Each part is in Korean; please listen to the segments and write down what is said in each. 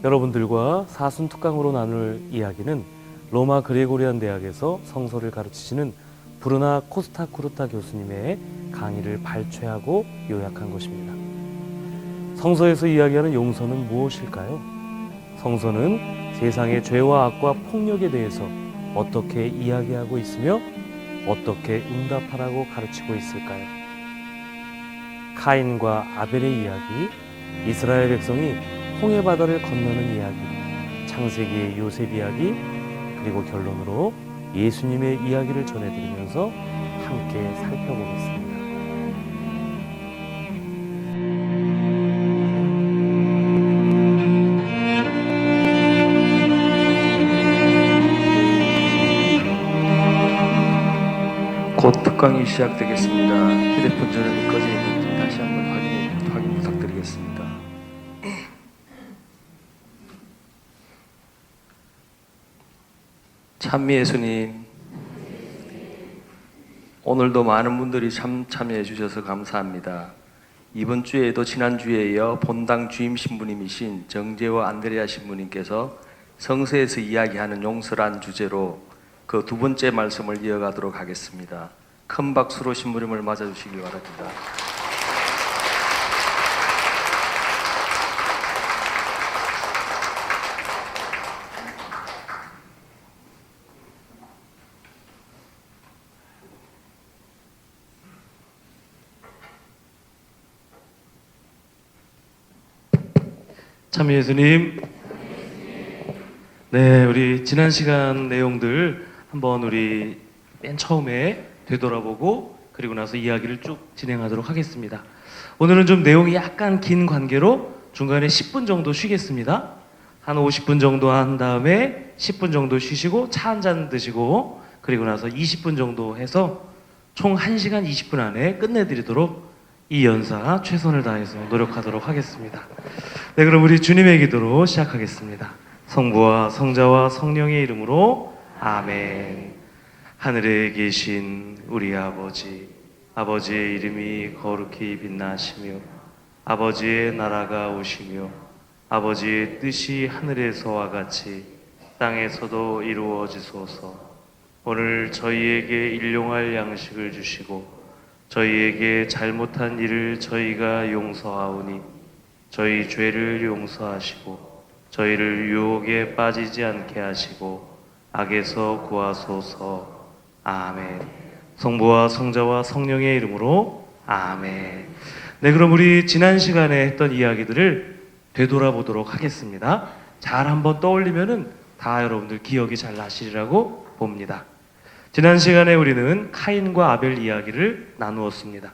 여러분들과 사순특강으로 나눌 이야기는 로마 그레고리안 대학에서 성서를 가르치시는 브루나 코스타쿠르타 교수님의 강의를 발췌하고 요약한 것입니다. 성서에서 이야기하는 용서는 무엇일까요? 성서는 세상의 죄와 악과 폭력에 대해서 어떻게 이야기하고 있으며 어떻게 응답하라고 가르치고 있을까요? 카인과 아벨의 이야기, 이스라엘 백성이 홍해바다를 건너는 이야기, 창세기의 요셉 이야기, 그리고 결론으로 예수님의 이야기를 전해드리면서 함께 살펴보겠습니다. 곧 특강이 시작되겠습니다. 휴대폰 전원이 꺼져 있는지 다시 한번 확인 부탁드리겠습니다. 찬미 예수님, 오늘도 많은 분들이 참여해 주셔서 감사합니다. 이번 주에도 지난주에 이어 본당 주임 신부님이신 정재호 안드레아 신부님께서 성서에서 이야기하는 용서란 주제로 그 두 번째 말씀을 이어가도록 하겠습니다. 큰 박수로 신부님을 맞아주시길 바랍니다. 참여 예수님, 네, 우리 지난 시간 내용들 한번 우리 맨 처음에 되돌아보고 그리고 나서 이야기를 쭉 진행하도록 하겠습니다. 오늘은 좀 내용이 약간 긴 관계로 중간에 10분 정도 쉬겠습니다. 한 50분 정도 한 다음에 10분 정도 쉬시고 차 한 잔 드시고 그리고 나서 20분 정도 해서 총 1시간 20분 안에 끝내드리도록 이 연사 최선을 다해서 노력하도록 하겠습니다. 네, 그럼 우리 주님의 기도로 시작하겠습니다. 성부와 성자와 성령의 이름으로 아멘. 하늘에 계신 우리 아버지, 아버지의 이름이 거룩히 빛나시며 아버지의 나라가 오시며 아버지의 뜻이 하늘에서와 같이 땅에서도 이루어지소서. 오늘 저희에게 일용할 양식을 주시고 저희에게 잘못한 일을 저희가 용서하오니 저희 죄를 용서하시고 저희를 유혹에 빠지지 않게 하시고 악에서 구하소서. 아멘. 성부와 성자와 성령의 이름으로 아멘. 네, 그럼 우리 지난 시간에 했던 이야기들을 되돌아보도록 하겠습니다. 잘 한번 떠올리면은 다 여러분들 기억이 잘 나시리라고 봅니다. 지난 시간에 우리는 카인과 아벨 이야기를 나누었습니다.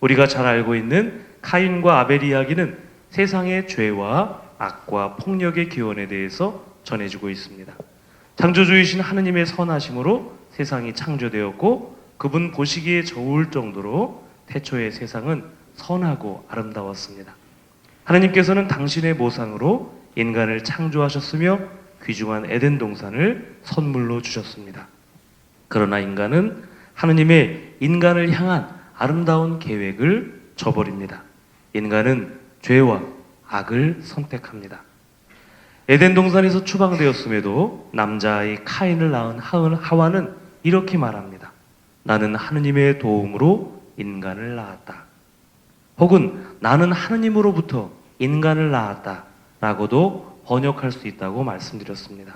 우리가 잘 알고 있는 카인과 아벨 이야기는 세상의 죄와 악과 폭력의 기원에 대해서 전해주고 있습니다. 창조주이신 하느님의 선하심으로 세상이 창조되었고 그분 보시기에 좋을 정도로 태초의 세상은 선하고 아름다웠습니다. 하느님께서는 당신의 모상으로 인간을 창조하셨으며 귀중한 에덴 동산을 선물로 주셨습니다. 그러나 인간은 하느님의 인간을 향한 아름다운 계획을 저버립니다. 인간은 죄와 악을 선택합니다. 에덴 동산에서 추방되었음에도 남자아이 카인을 낳은 하와는 이렇게 말합니다. 나는 하느님의 도움으로 인간을 낳았다. 혹은 나는 하느님으로부터 인간을 낳았다 라고도 번역할 수 있다고 말씀드렸습니다.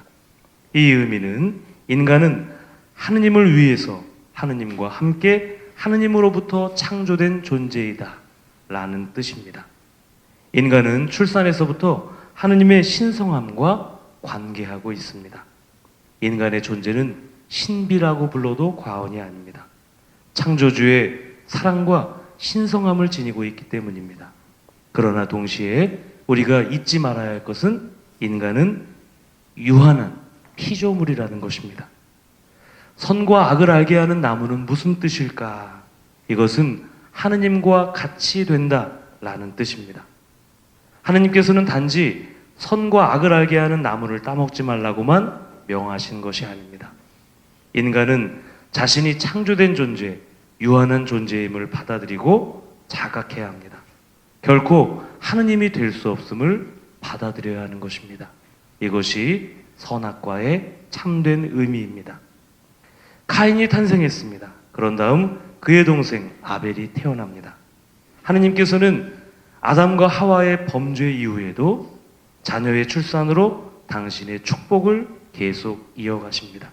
이 의미는 인간은 하느님을 위해서 하느님과 함께 하느님으로부터 창조된 존재이다 라는 뜻입니다. 인간은 출산에서부터 하느님의 신성함과 관계하고 있습니다. 인간의 존재는 신비라고 불러도 과언이 아닙니다. 창조주의 사랑과 신성함을 지니고 있기 때문입니다. 그러나 동시에 우리가 잊지 말아야 할 것은 인간은 유한한 피조물이라는 것입니다. 선과 악을 알게 하는 나무는 무슨 뜻일까? 이것은 하느님과 같이 된다라는 뜻입니다. 하느님께서는 단지 선과 악을 알게 하는 나무를 따먹지 말라고만 명하신 것이 아닙니다. 인간은 자신이 창조된 존재, 유한한 존재임을 받아들이고 자각해야 합니다. 결코 하느님이 될 수 없음을 받아들여야 하는 것입니다. 이것이 선악과의 참된 의미입니다. 카인이 탄생했습니다. 그런 다음 그의 동생 아벨이 태어납니다. 하느님께서는 아담과 하와의 범죄 이후에도 자녀의 출산으로 당신의 축복을 계속 이어가십니다.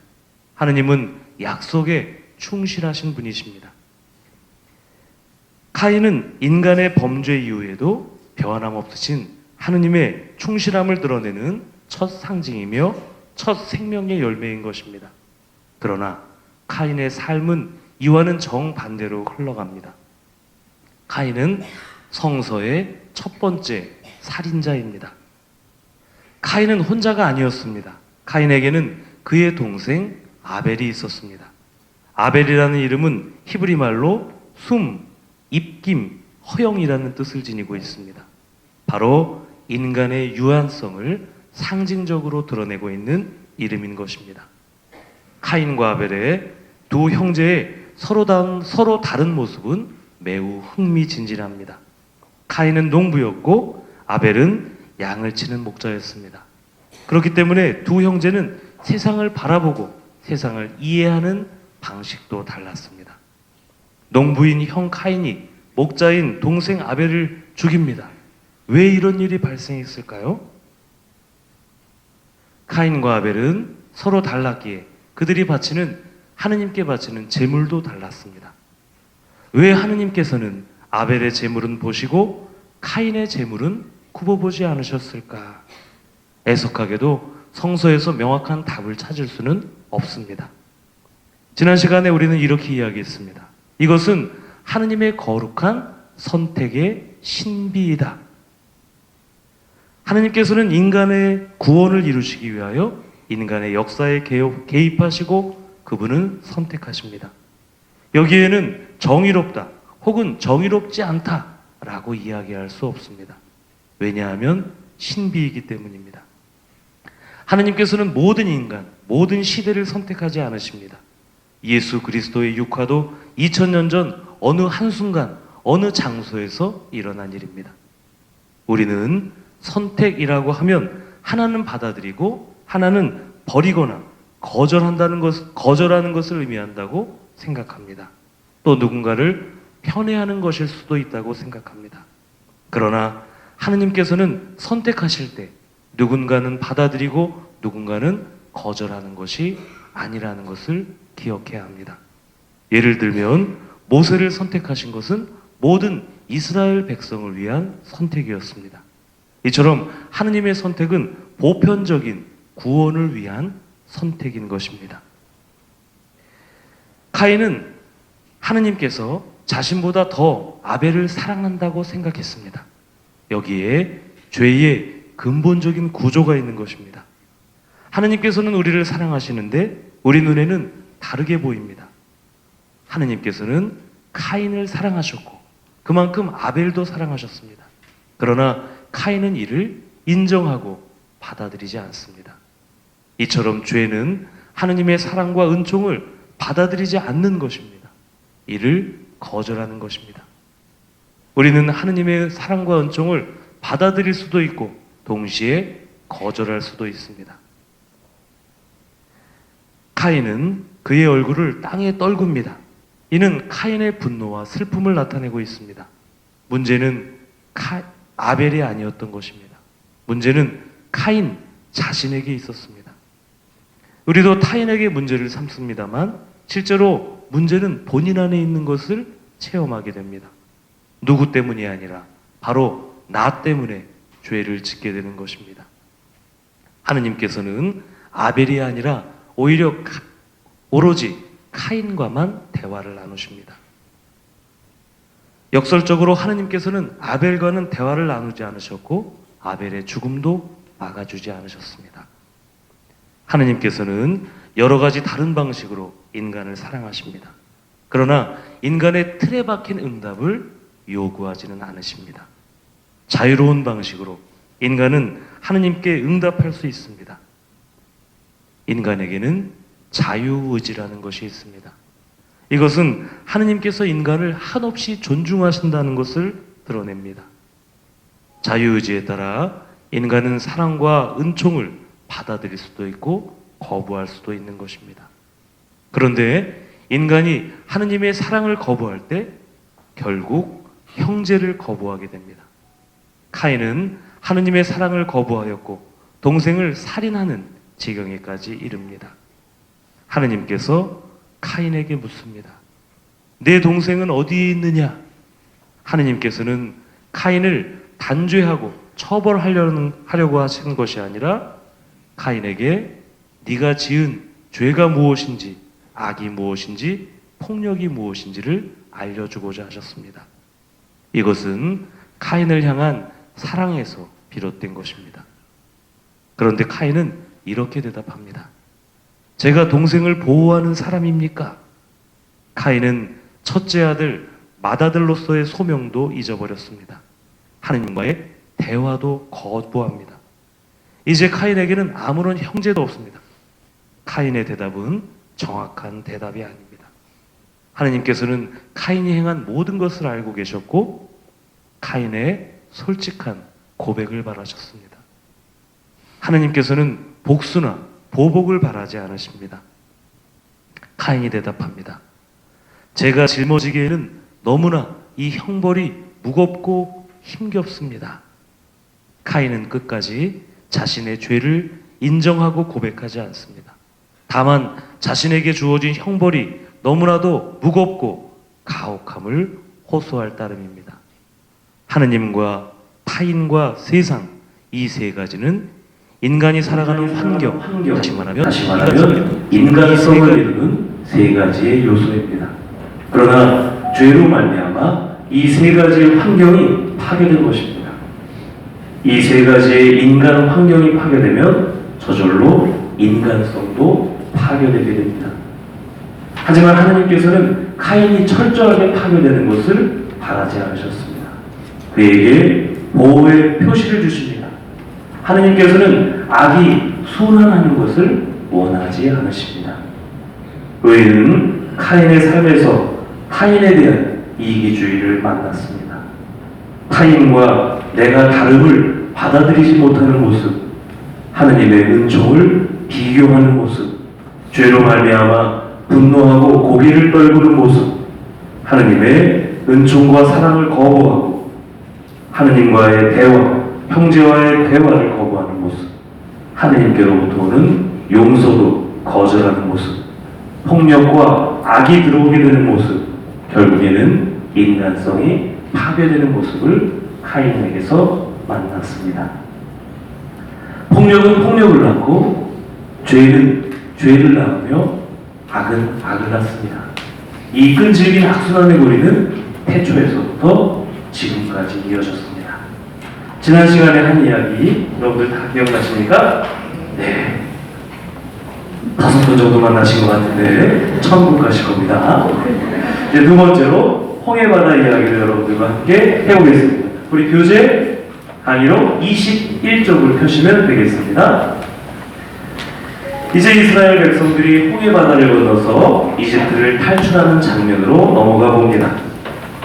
하느님은 약속에 충실하신 분이십니다. 카인은 인간의 범죄 이후에도 변함없으신 하느님의 충실함을 드러내는 첫 상징이며 첫 생명의 열매인 것입니다. 그러나 카인의 삶은 이와는 정반대로 흘러갑니다. 카인은 성서의 첫 번째 살인자입니다. 카인은 혼자가 아니었습니다. 카인에게는 그의 동생 아벨이 있었습니다. 아벨이라는 이름은 히브리 말로 숨, 입김, 허영이라는 뜻을 지니고 있습니다. 바로 인간의 유한성을 상징적으로 드러내고 있는 이름인 것입니다. 카인과 아벨의 두 형제의 서로 다른 모습은 매우 흥미진진합니다. 카인은 농부였고 아벨은 양을 치는 목자였습니다. 그렇기 때문에 두 형제는 세상을 바라보고 세상을 이해하는 방식도 달랐습니다. 농부인 형 카인이 목자인 동생 아벨을 죽입니다. 왜 이런 일이 발생했을까요? 카인과 아벨은 서로 달랐기에 그들이 하느님께 바치는 제물도 달랐습니다. 왜 하느님께서는 아벨의 제물은 보시고 카인의 제물은 굽어보지 않으셨을까? 애석하게도 성서에서 명확한 답을 찾을 수는 없습니다. 지난 시간에 우리는 이렇게 이야기했습니다. 이것은 하느님의 거룩한 선택의 신비이다. 하느님께서는 인간의 구원을 이루시기 위하여 인간의 역사에 개입하시고 그분은 선택하십니다. 여기에는 정의롭다 혹은 정의롭지 않다라고 이야기할 수 없습니다. 왜냐하면 신비이기 때문입니다. 하느님께서는 모든 인간, 모든 시대를 선택하지 않으십니다. 예수 그리스도의 육화도 2000년 전 어느 한순간, 어느 장소에서 일어난 일입니다. 우리는 선택이라고 하면 하나는 받아들이고 하나는 버리거나 거절하는 것을 의미한다고 생각합니다. 또 누군가를 편애하는 것일 수도 있다고 생각합니다. 그러나 하느님께서는 선택하실 때 누군가는 받아들이고 누군가는 거절하는 것이 아니라는 것을 기억해야 합니다. 예를 들면 모세를 선택하신 것은 모든 이스라엘 백성을 위한 선택이었습니다. 이처럼 하느님의 선택은 보편적인 구원을 위한 선택인 것입니다. 카인은 하느님께서 자신보다 더 아벨을 사랑한다고 생각했습니다. 여기에 죄의 근본적인 구조가 있는 것입니다. 하느님께서는 우리를 사랑하시는데 우리 눈에는 다르게 보입니다. 하느님께서는 카인을 사랑하셨고 그만큼 아벨도 사랑하셨습니다. 그러나 카인은 이를 인정하고 받아들이지 않습니다. 이처럼 죄는 하느님의 사랑과 은총을 받아들이지 않는 것입니다. 이를 거절하는 것입니다. 우리는 하느님의 사랑과 은총을 받아들일 수도 있고 동시에 거절할 수도 있습니다. 카인은 그의 얼굴을 땅에 떨굽니다. 이는 카인의 분노와 슬픔을 나타내고 있습니다. 문제는 아벨이 아니었던 것입니다. 문제는 카인 자신에게 있었습니다. 우리도 타인에게 문제를 삼습니다만 실제로 문제는 본인 안에 있는 것을 체험하게 됩니다. 누구 때문이 아니라 바로 나 때문에 죄를 짓게 되는 것입니다. 하느님께서는 아벨이 아니라 오로지 카인과만 대화를 나누십니다. 역설적으로 하느님께서는 아벨과는 대화를 나누지 않으셨고 아벨의 죽음도 막아주지 않으셨습니다. 하느님께서는 여러 가지 다른 방식으로 인간을 사랑하십니다. 그러나 인간의 틀에 박힌 응답을 요구하지는 않으십니다. 자유로운 방식으로 인간은 하느님께 응답할 수 있습니다. 인간에게는 자유의지라는 것이 있습니다. 이것은 하느님께서 인간을 한없이 존중하신다는 것을 드러냅니다. 자유의지에 따라 인간은 사랑과 은총을 받아들일 수도 있고 거부할 수도 있는 것입니다. 그런데 인간이 하느님의 사랑을 거부할 때 결국 형제를 거부하게 됩니다. 카인은 하느님의 사랑을 거부하였고 동생을 살인하는 지경에까지 이릅니다. 하느님께서 카인에게 묻습니다. 내 동생은 어디에 있느냐? 하느님께서는 카인을 단죄하고 처벌하려고 하시는 것이 아니라 카인에게 네가 지은 죄가 무엇인지, 악이 무엇인지, 폭력이 무엇인지를 알려주고자 하셨습니다. 이것은 카인을 향한 사랑에서 비롯된 것입니다. 그런데 카인은 이렇게 대답합니다. 제가 동생을 보호하는 사람입니까? 카인은 첫째 아들 맏아들로서의 소명도 잊어버렸습니다. 하느님과의 대화도 거부합니다. 이제 카인에게는 아무런 형제도 없습니다. 카인의 대답은 정확한 대답이 아닙니다. 하느님께서는 카인이 행한 모든 것을 알고 계셨고 카인의 솔직한 고백을 바라셨습니다. 하느님께서는 복수나 보복을 바라지 않으십니다. 카인이 대답합니다. 제가 짊어지기에는 너무나 이 형벌이 무겁고 힘겹습니다. 카인은 끝까지 자신의 죄를 인정하고 고백하지 않습니다. 다만 자신에게 주어진 형벌이 너무나도 무겁고 가혹함을 호소할 따름입니다. 하느님과 타인과 세상 이 세 가지는 인간이 살아가는 환경, 다시 말하면 인간성을 이루는 세 가지의 요소입니다. 그러나 죄로 말미암아 이 세 가지의 환경이 파괴된 것입니다. 이 세 가지의 인간 환경이 파괴되면 저절로 인간성도 파괴되게 됩니다. 하지만 하나님께서는 카인이 철저하게 파괴되는 것을 바라지 않으셨습니다. 그에게 보호의 표시를 주십니다. 하나님께서는 악이 순환하는 것을 원하지 않으십니다. 의인은 카인의 삶에서 타인에 대한 이기주의를 만났습니다. 타인과 내가 다름을 받아들이지 못하는 모습, 하느님의 은총을 비교하는 모습, 죄로 말미암아 분노하고 고개를 떨구는 모습, 하느님의 은총과 사랑을 거부하고 하느님과의 대화, 형제와의 대화를 거부하는 모습, 하느님께로부터 오는 용서도 거절하는 모습, 폭력과 악이 들어오게 되는 모습, 결국에는 인간성이 파괴되는 모습을 카인에게서 만났습니다. 폭력은 폭력을 낳고 죄는 죄를 낳으며 악은 악을 낳습니다. 이 끈질긴 악순환의 고리는 태초에서부터 지금까지 이어졌습니다. 지난 시간에 한 이야기 여러분들 다 기억나십니까? 네. 5번 정도 만나신 것 같은데 천국 가실 겁니다. 이제 두 번째로 홍해바다 이야기를 여러분들과 함께 해보겠습니다. 우리 교재 강의로 21쪽을 펴시면 되겠습니다. 이제 이스라엘 백성들이 홍해바다를 건너서 이집트를 탈출하는 장면으로 넘어가 봅니다.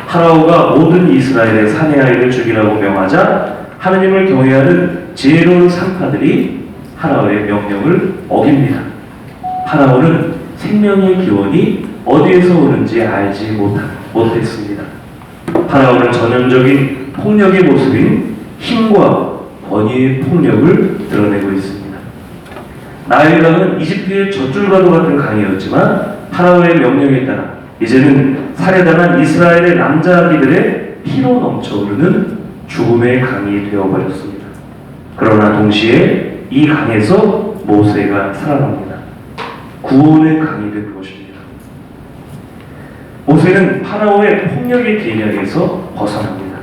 파라오가 모든 이스라엘의 사내 아이를 죽이라고 명하자 하느님을 경외하는 지혜로운 상파들이 파라오의 명령을 어깁니다. 파라오는 생명의 기원이 어디에서 오는지 알지 못했습니다. 파라오는 전형적인 폭력의 모습인 힘과 권위의 폭력을 드러내고 있습니다. 나일강은 이집트의 젖줄과도 같은 강이었지만 파라오의 명령에 따라 이제는 살해당한 이스라엘의 남자아기들의 피로 넘쳐흐르는 죽음의 강이 되어버렸습니다. 그러나 동시에 이 강에서 모세가 살아납니다. 구원의 강이 된 것입니다. 모세는 파라오의 폭력의 계략에서 벗어납니다.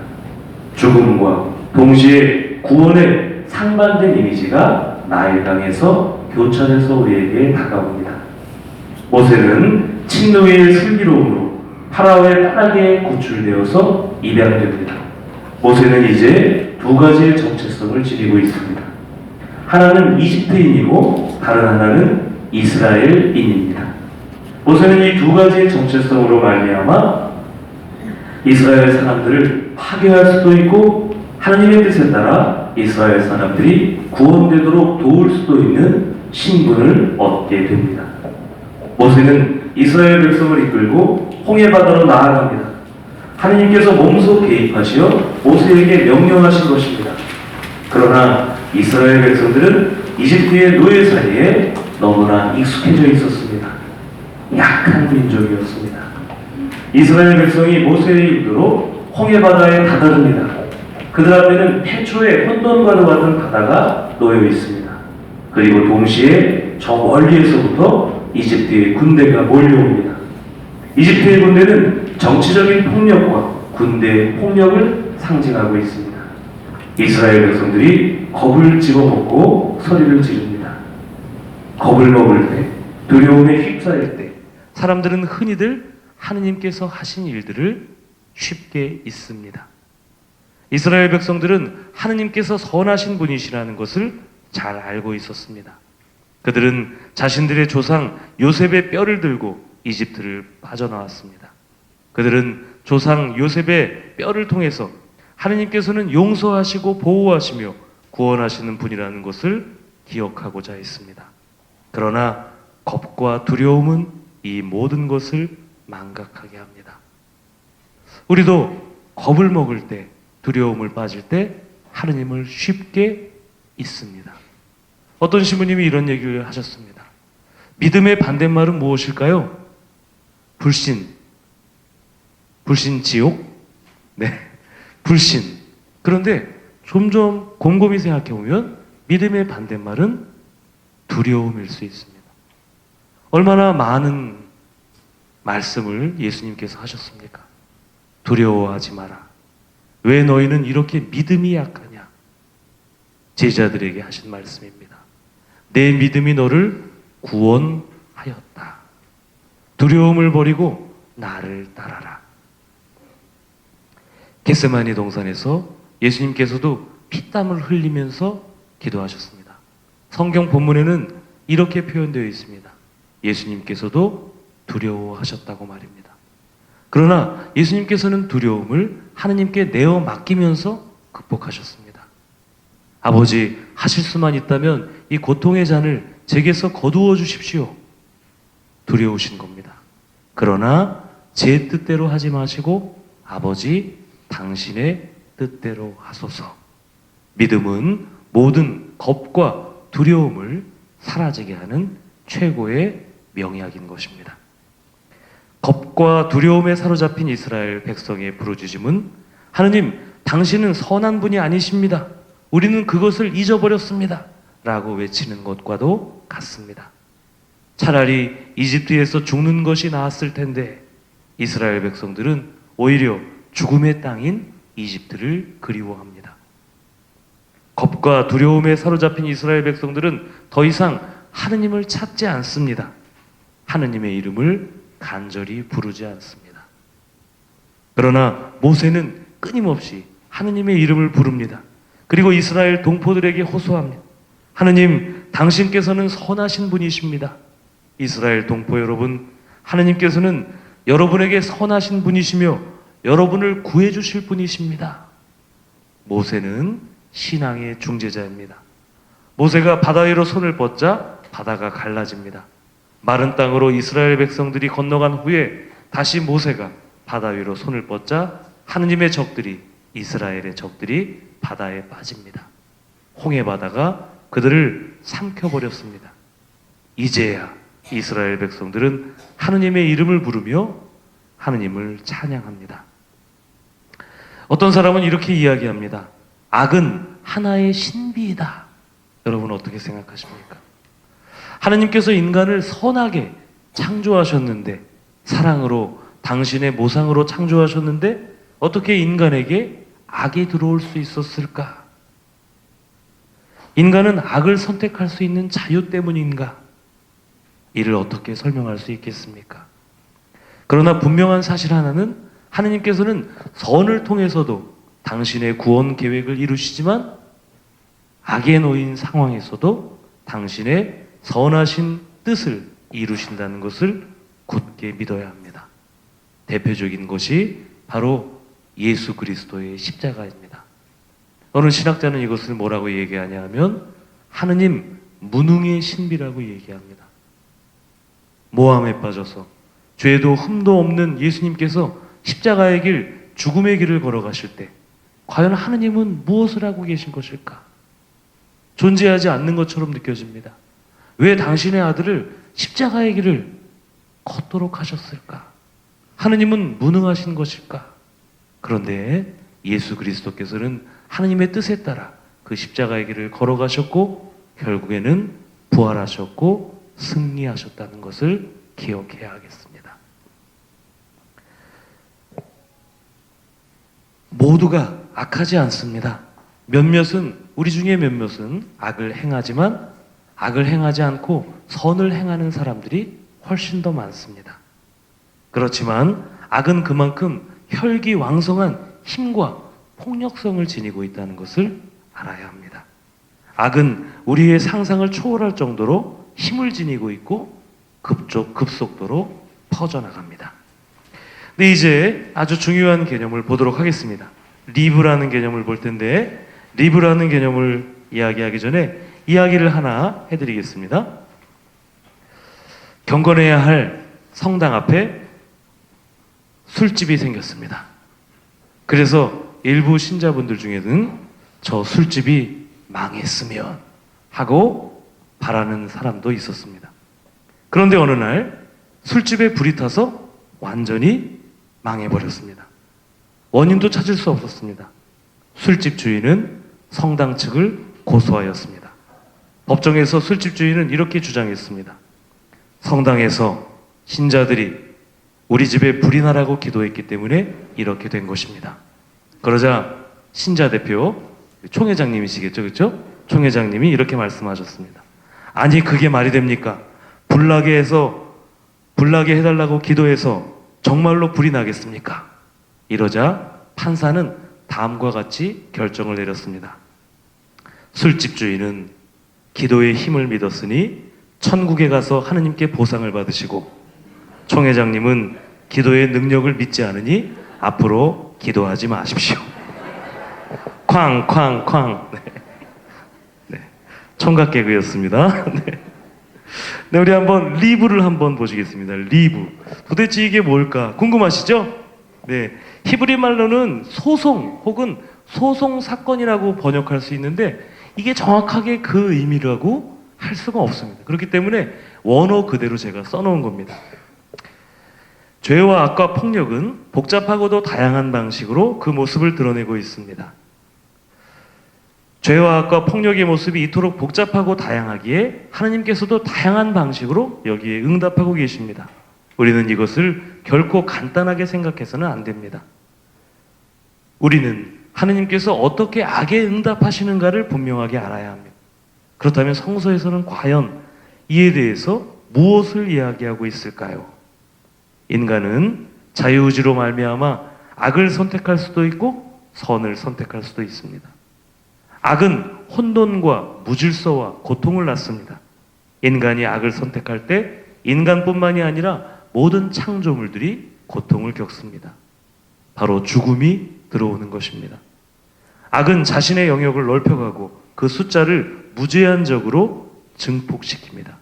죽음과 동시에 구원의 상반된 이미지가 나일강에서 교차해서 우리에게 다가옵니다. 모세는 친노의 슬기로움으로 파라오의 딸에게 구출되어서 입양됩니다. 모세는 이제 두 가지의 정체성을 지니고 있습니다. 하나는 이집트인이고 다른 하나는 이스라엘인입니다. 모세는 이 두 가지의 정체성으로 말미암아 이스라엘 사람들을 파괴할 수도 있고 하나님의 뜻에 따라 이스라엘 사람들이 구원되도록 도울 수도 있는 신분을 얻게 됩니다. 모세는 이스라엘 백성을 이끌고 홍해 바다로 나아갑니다. 하느님께서 몸소 개입하시어 모세에게 명령하신 것입니다. 그러나 이스라엘 백성들은 이집트의 노예살이에 너무나 익숙해져 있었습니다. 약한 민족이었습니다. 이스라엘 백성이 모세의 인도로 홍해 바다에 다다릅니다. 그들 앞에는 태초에 혼돈과도 같은 바다가 놓여 있습니다. 그리고 동시에 저 멀리에서부터 이집트의 군대가 몰려옵니다. 이집트의 군대는 정치적인 폭력과 군대의 폭력을 상징하고 있습니다. 이스라엘 백성들이 겁을 집어먹고 소리를 지릅니다. 겁을 먹을 때, 두려움에 휩싸일 때 사람들은 흔히들 하느님께서 하신 일들을 쉽게 잊습니다. 이스라엘 백성들은 하느님께서 선하신 분이시라는 것을 잘 알고 있었습니다. 그들은 자신들의 조상 요셉의 뼈를 들고 이집트를 빠져나왔습니다. 그들은 조상 요셉의 뼈를 통해서 하느님께서는 용서하시고 보호하시며 구원하시는 분이라는 것을 기억하고자 했습니다. 그러나 겁과 두려움은 이 모든 것을 망각하게 합니다. 우리도 겁을 먹을 때, 두려움을 빠질 때 하느님을 쉽게 잊습니다. 어떤 신부님이 이런 얘기를 하셨습니다. 믿음의 반대말은 무엇일까요? 불신. 불신 지옥? 네. 불신. 그런데 점점 곰곰이 생각해 보면 믿음의 반대말은 두려움일 수 있습니다. 얼마나 많은 말씀을 예수님께서 하셨습니까? 두려워하지 마라. 왜 너희는 이렇게 믿음이 약하냐? 제자들에게 하신 말씀입니다. 내 믿음이 너를 구원하였다. 두려움을 버리고 나를 따라라. 겟세마니 동산에서 예수님께서도 피땀을 흘리면서 기도하셨습니다. 성경 본문에는 이렇게 표현되어 있습니다. 예수님께서도 두려워하셨다고 말입니다. 그러나 예수님께서는 두려움을 하느님께 내어 맡기면서 극복하셨습니다. 아버지, 하실 수만 있다면 이 고통의 잔을 제게서 거두어 주십시오. 두려우신 겁니다. 그러나 제 뜻대로 하지 마시고 아버지, 당신의 뜻대로 하소서. 믿음은 모든 겁과 두려움을 사라지게 하는 최고의 명약인 것입니다. 겁과 두려움에 사로잡힌 이스라엘 백성의 부르짖음은 하느님, 당신은 선한 분이 아니십니다. 우리는 그것을 잊어버렸습니다. 라고 외치는 것과도 같습니다. 차라리 이집트에서 죽는 것이 나았을 텐데 이스라엘 백성들은 오히려 죽음의 땅인 이집트를 그리워합니다. 겁과 두려움에 사로잡힌 이스라엘 백성들은 더 이상 하느님을 찾지 않습니다. 하느님의 이름을 간절히 부르지 않습니다. 그러나 모세는 끊임없이 하느님의 이름을 부릅니다. 그리고 이스라엘 동포들에게 호소합니다. 하느님, 당신께서는 선하신 분이십니다. 이스라엘 동포 여러분, 하느님께서는 여러분에게 선하신 분이시며 여러분을 구해 주실 분이십니다. 모세는 신앙의 중재자입니다. 모세가 바다 위로 손을 뻗자 바다가 갈라집니다. 마른 땅으로 이스라엘 백성들이 건너간 후에 다시 모세가 바다 위로 손을 뻗자 하느님의 적들이, 이스라엘의 적들이 바다에 빠집니다. 홍해 바다가 그들을 삼켜버렸습니다. 이제야 이스라엘 백성들은 하느님의 이름을 부르며 하느님을 찬양합니다. 어떤 사람은 이렇게 이야기합니다. 악은 하나의 신비이다. 여러분 어떻게 생각하십니까? 하느님께서 인간을 선하게 창조하셨는데, 사랑으로 당신의 모상으로 창조하셨는데 어떻게 인간에게 악이 들어올 수 있었을까? 인간은 악을 선택할 수 있는 자유 때문인가? 이를 어떻게 설명할 수 있겠습니까? 그러나 분명한 사실 하나는 하느님께서는 선을 통해서도 당신의 구원 계획을 이루시지만 악에 놓인 상황에서도 당신의 선하신 뜻을 이루신다는 것을 굳게 믿어야 합니다. 대표적인 것이 바로 예수 그리스도의 십자가입니다. 어느 신학자는 이것을 뭐라고 얘기하냐 하면 하느님 무능의 신비라고 얘기합니다. 모함에 빠져서 죄도 흠도 없는 예수님께서 십자가의 길, 죽음의 길을 걸어가실 때 과연 하느님은 무엇을 하고 계신 것일까? 존재하지 않는 것처럼 느껴집니다. 왜 당신의 아들을 십자가의 길을 걷도록 하셨을까? 하느님은 무능하신 것일까? 그런데 예수 그리스도께서는 하느님의 뜻에 따라 그 십자가의 길을 걸어가셨고 결국에는 부활하셨고 승리하셨다는 것을 기억해야 하겠습니다. 모두가 악하지 않습니다. 우리 중에 몇몇은 악을 행하지만 악을 행하지 않고 선을 행하는 사람들이 훨씬 더 많습니다. 그렇지만 악은 그만큼 혈기왕성한 힘과 폭력성을 지니고 있다는 것을 알아야 합니다. 악은 우리의 상상을 초월할 정도로 힘을 지니고 있고 급속도로 퍼져나갑니다. 근데 이제 아주 중요한 개념을 보도록 하겠습니다. 리브라는 개념을 볼 텐데 리브라는 개념을 이야기하기 전에 이야기를 하나 해드리겠습니다. 경건해야 할 성당 앞에 술집이 생겼습니다. 그래서 일부 신자분들 중에는 저 술집이 망했으면 하고 바라는 사람도 있었습니다. 그런데 어느 날 술집에 불이 타서 완전히 망해버렸습니다. 원인도 찾을 수 없었습니다. 술집 주인은 성당 측을 고소하였습니다. 법정에서 술집 주인은 이렇게 주장했습니다. 성당에서 신자들이 우리 집에 불이 나라고 기도했기 때문에 이렇게 된 것입니다. 그러자 신자 대표, 총회장님이시겠죠, 그렇죠? 총회장님이 이렇게 말씀하셨습니다. 아니 그게 말이 됩니까? 불나게 해달라고 기도해서 정말로 불이 나겠습니까? 이러자 판사는 다음과 같이 결정을 내렸습니다. 술집 주인은 기도의 힘을 믿었으니 천국에 가서 하느님께 보상을 받으시고 총회장님은 기도의 능력을 믿지 않으니 앞으로 기도하지 마십시오. 쾅쾅쾅. 네. 청각 개그였습니다. 네, 우리 한번 리브를 한번 보시겠습니다. 리브. 도대체 이게 뭘까? 궁금하시죠? 네. 히브리 말로는 소송 혹은 소송 사건이라고 번역할 수 있는데 이게 정확하게 그 의미라고 할 수가 없습니다. 그렇기 때문에 원어 그대로 제가 써놓은 겁니다. 죄와 악과 폭력은 복잡하고도 다양한 방식으로 그 모습을 드러내고 있습니다. 죄와 악과 폭력의 모습이 이토록 복잡하고 다양하기에 하나님께서도 다양한 방식으로 여기에 응답하고 계십니다. 우리는 이것을 결코 간단하게 생각해서는 안 됩니다. 우리는 하나님께서 어떻게 악에 응답하시는가를 분명하게 알아야 합니다. 그렇다면 성서에서는 과연 이에 대해서 무엇을 이야기하고 있을까요? 인간은 자유의지로 말미암아 악을 선택할 수도 있고 선을 선택할 수도 있습니다. 악은 혼돈과 무질서와 고통을 낳습니다. 인간이 악을 선택할 때 인간뿐만이 아니라 모든 창조물들이 고통을 겪습니다. 바로 죽음이 들어오는 것입니다. 악은 자신의 영역을 넓혀가고 그 숫자를 무제한적으로 증폭시킵니다.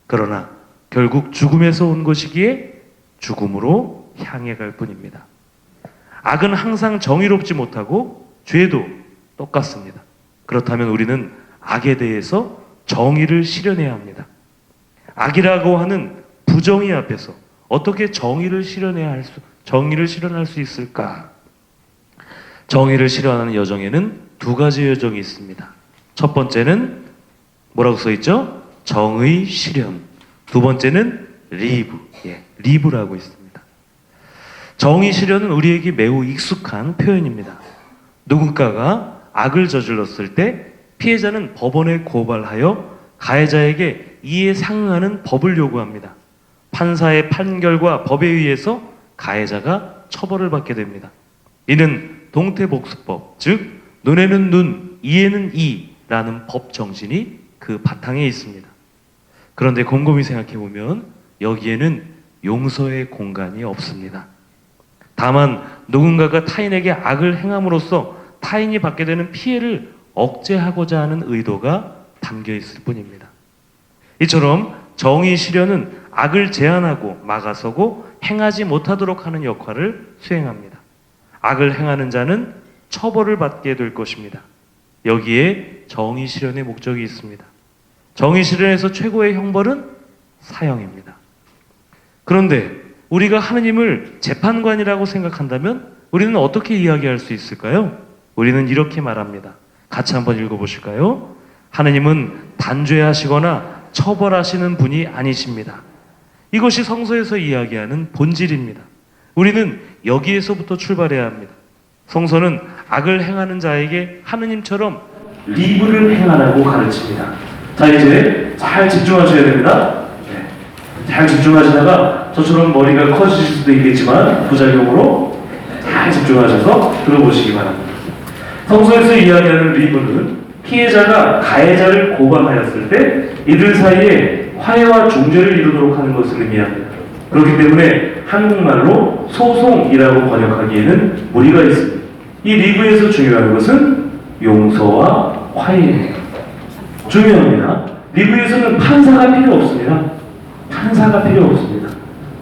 그러나 결국 죽음에서 온 것이기에 죽음으로 향해 갈 뿐입니다. 악은 항상 정의롭지 못하고 죄도 똑같습니다. 그렇다면 우리는 악에 대해서 정의를 실현해야 합니다. 악이라고 하는 부정의 앞에서 어떻게 정의를 실현할 수 있을까? 정의를 실현하는 여정에는 두 가지 여정이 있습니다. 첫 번째는 뭐라고 써 있죠? 정의 실현. 두 번째는 리브. 리브라고 있습니다. 정의 실현은 우리에게 매우 익숙한 표현입니다. 누군가가 악을 저질렀을 때 피해자는 법원에 고발하여 가해자에게 이에 상응하는 법을 요구합니다. 판사의 판결과 법에 의해서 가해자가 처벌을 받게 됩니다. 이는 동태복수법, 즉 눈에는 눈, 이에는 이라는 법 정신이 그 바탕에 있습니다. 그런데 곰곰이 생각해보면 여기에는 용서의 공간이 없습니다. 다만 누군가가 타인에게 악을 행함으로써 타인이 받게 되는 피해를 억제하고자 하는 의도가 담겨 있을 뿐입니다. 이처럼 정의 실현은 악을 제한하고 막아서고 행하지 못하도록 하는 역할을 수행합니다. 악을 행하는 자는 처벌을 받게 될 것입니다. 여기에 정의 실현의 목적이 있습니다. 정의 실현에서 최고의 형벌은 사형입니다. 그런데 우리가 하느님을 재판관이라고 생각한다면 우리는 어떻게 이야기할 수 있을까요? 우리는 이렇게 말합니다. 같이 한번 읽어보실까요? 하느님은 단죄하시거나 처벌하시는 분이 아니십니다. 이것이 성서에서 이야기하는 본질입니다. 우리는 여기에서부터 출발해야 합니다. 성서는 악을 행하는 자에게 하느님처럼 리브를 행하라고 가르칩니다. 자, 이제 잘 집중하셔야 됩니다. 네. 잘 집중하시다가 저처럼 머리가 커지실 수도 있겠지만 부작용으로 잘 집중하셔서 들어보시기 바랍니다. 성서에서 이야기하는 리브는 피해자가 가해자를 고발하였을 때 이들 사이에 화해와 중재를 이루도록 하는 것을 의미합니다. 그렇기 때문에 한국말로 소송이라고 번역하기에는 무리가 있습니다. 이 리브에서 중요한 것은 용서와 화해예요. 중요합니다. 리브에서는 판사가 필요 없습니다. 판사가 필요 없습니다.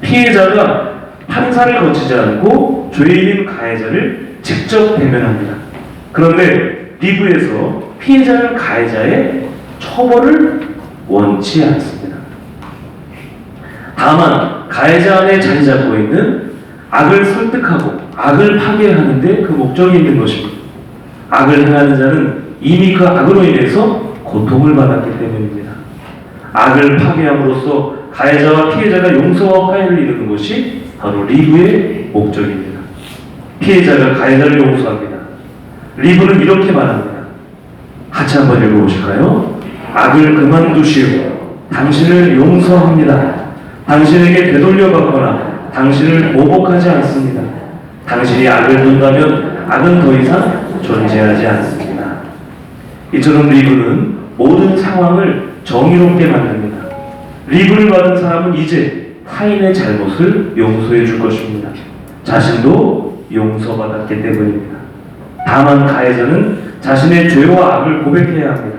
피해자가 판사를 거치지 않고 죄인인 가해자를 직접 대면합니다. 그런데 리브에서 피해자는 가해자의 처벌을 원치 않습니다. 다만 가해자 안에 자리 잡고 있는 악을 설득하고 악을 파괴하는데 그 목적이 있는 것입니다. 악을 행하는 자는 이미 그 악으로 인해서 고통을 받았기 때문입니다. 악을 파괴함으로써 가해자와 피해자가 용서와 화해를 이루는 것이 바로 리브의 목적입니다. 피해자가 가해자를 용서합니다. 리브는 이렇게 말합니다. 같이 한번 읽어보실까요? 악을 그만두시오. 당신을 용서합니다. 당신에게 되돌려받거나 당신을 보복하지 않습니다. 당신이 악을 둔다면 악은 더 이상 존재하지 않습니다. 이처럼 리브는 모든 상황을 정의롭게 만듭니다. 리브를 받은 사람은 이제 타인의 잘못을 용서해 줄 것입니다. 자신도 용서받았기 때문입니다. 다만 가해자는 자신의 죄와 악을 고백해야 합니다.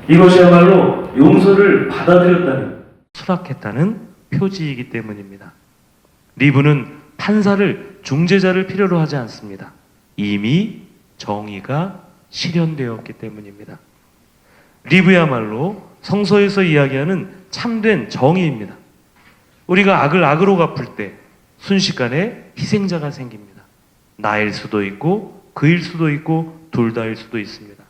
이것이야말로 용서를 받아들였다는, 수락했다는 표지이기 때문입니다. 리브는 판사를, 중재자를 필요로 하지 않습니다. 이미 정의가 실현되었기 때문입니다. 리브야말로 성서에서 이야기하는 참된 정의입니다. 우리가 악을 악으로 갚을 때 순식간에 희생자가 생깁니다. 나일 수도 있고 그일 수도 있고 둘 다일 수도 있습니다.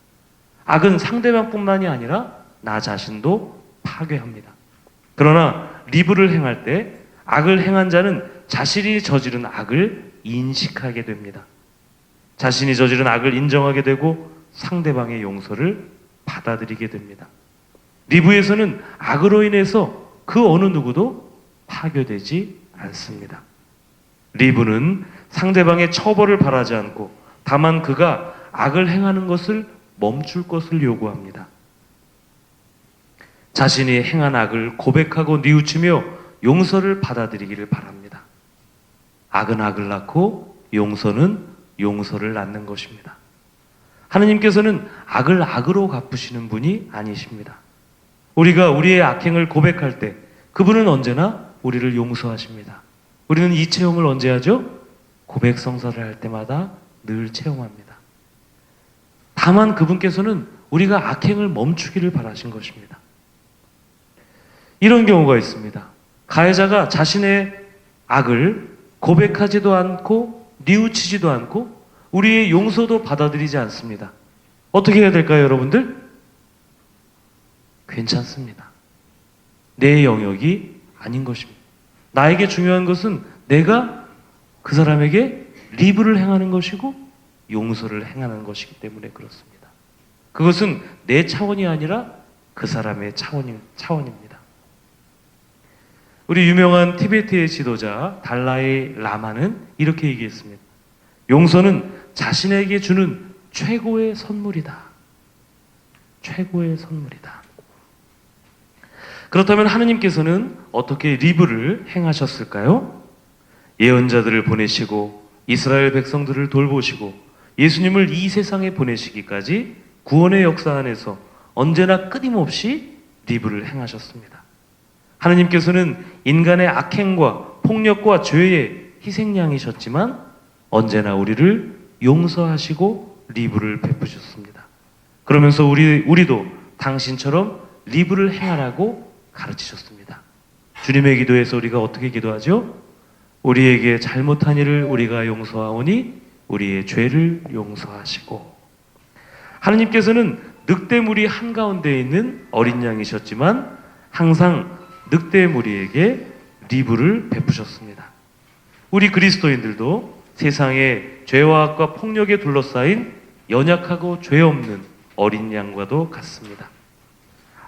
악은 상대방뿐만이 아니라 나 자신도 파괴합니다. 그러나 리브를 행할 때 악을 행한 자는 자신이 저지른 악을 인식하게 됩니다. 자신이 저지른 악을 인정하게 되고 상대방의 용서를 받아들이게 됩니다. 리브에서는 악으로 인해서 그 어느 누구도 파괴되지 않습니다. 리브는 상대방의 처벌을 바라지 않고 다만 그가 악을 행하는 것을 멈출 것을 요구합니다. 자신이 행한 악을 고백하고 뉘우치며 용서를 받아들이기를 바랍니다. 악은 악을 낳고 용서는 용서를 낳는 것입니다. 하느님께서는 악을 악으로 갚으시는 분이 아니십니다. 우리가 우리의 악행을 고백할 때 그분은 언제나 우리를 용서하십니다. 우리는 이 체험을 언제 하죠? 고백 성사를 할 때마다 늘 체험합니다. 다만 그분께서는 우리가 악행을 멈추기를 바라신 것입니다. 이런 경우가 있습니다. 가해자가 자신의 악을 고백하지도 않고 뉘우치지도 않고 우리의 용서도 받아들이지 않습니다. 어떻게 해야 될까요, 여러분들? 괜찮습니다. 내 영역이 아닌 것입니다. 나에게 중요한 것은 내가 그 사람에게 리브를 행하는 것이고 용서를 행하는 것이기 때문에 그렇습니다. 그것은 내 차원이 아니라 그 사람의 차원입니다. 우리 유명한 티베트의 지도자 달라이 라마는 이렇게 얘기했습니다. 용서는 자신에게 주는 최고의 선물이다. 최고의 선물이다. 그렇다면 하느님께서는 어떻게 리브를 행하셨을까요? 예언자들을 보내시고 이스라엘 백성들을 돌보시고 예수님을 이 세상에 보내시기까지 구원의 역사 안에서 언제나 끊임없이 리브를 행하셨습니다. 하느님께서는 인간의 악행과 폭력과 죄의 희생양이셨지만 언제나 우리를 용서하시고 리브를 베푸셨습니다. 그러면서 우리도 당신처럼 리브를 행하라고 가르치셨습니다. 주님의 기도에서 우리가 어떻게 기도하죠? 우리에게 잘못한 일을 우리가 용서하오니 우리의 죄를 용서하시고. 하느님께서는 늑대무리 한가운데에 있는 어린 양이셨지만 항상 늑대무리에게 리브를 베푸셨습니다. 우리 그리스도인들도 세상의 죄와 악과 폭력에 둘러싸인 연약하고 죄 없는 어린 양과도 같습니다.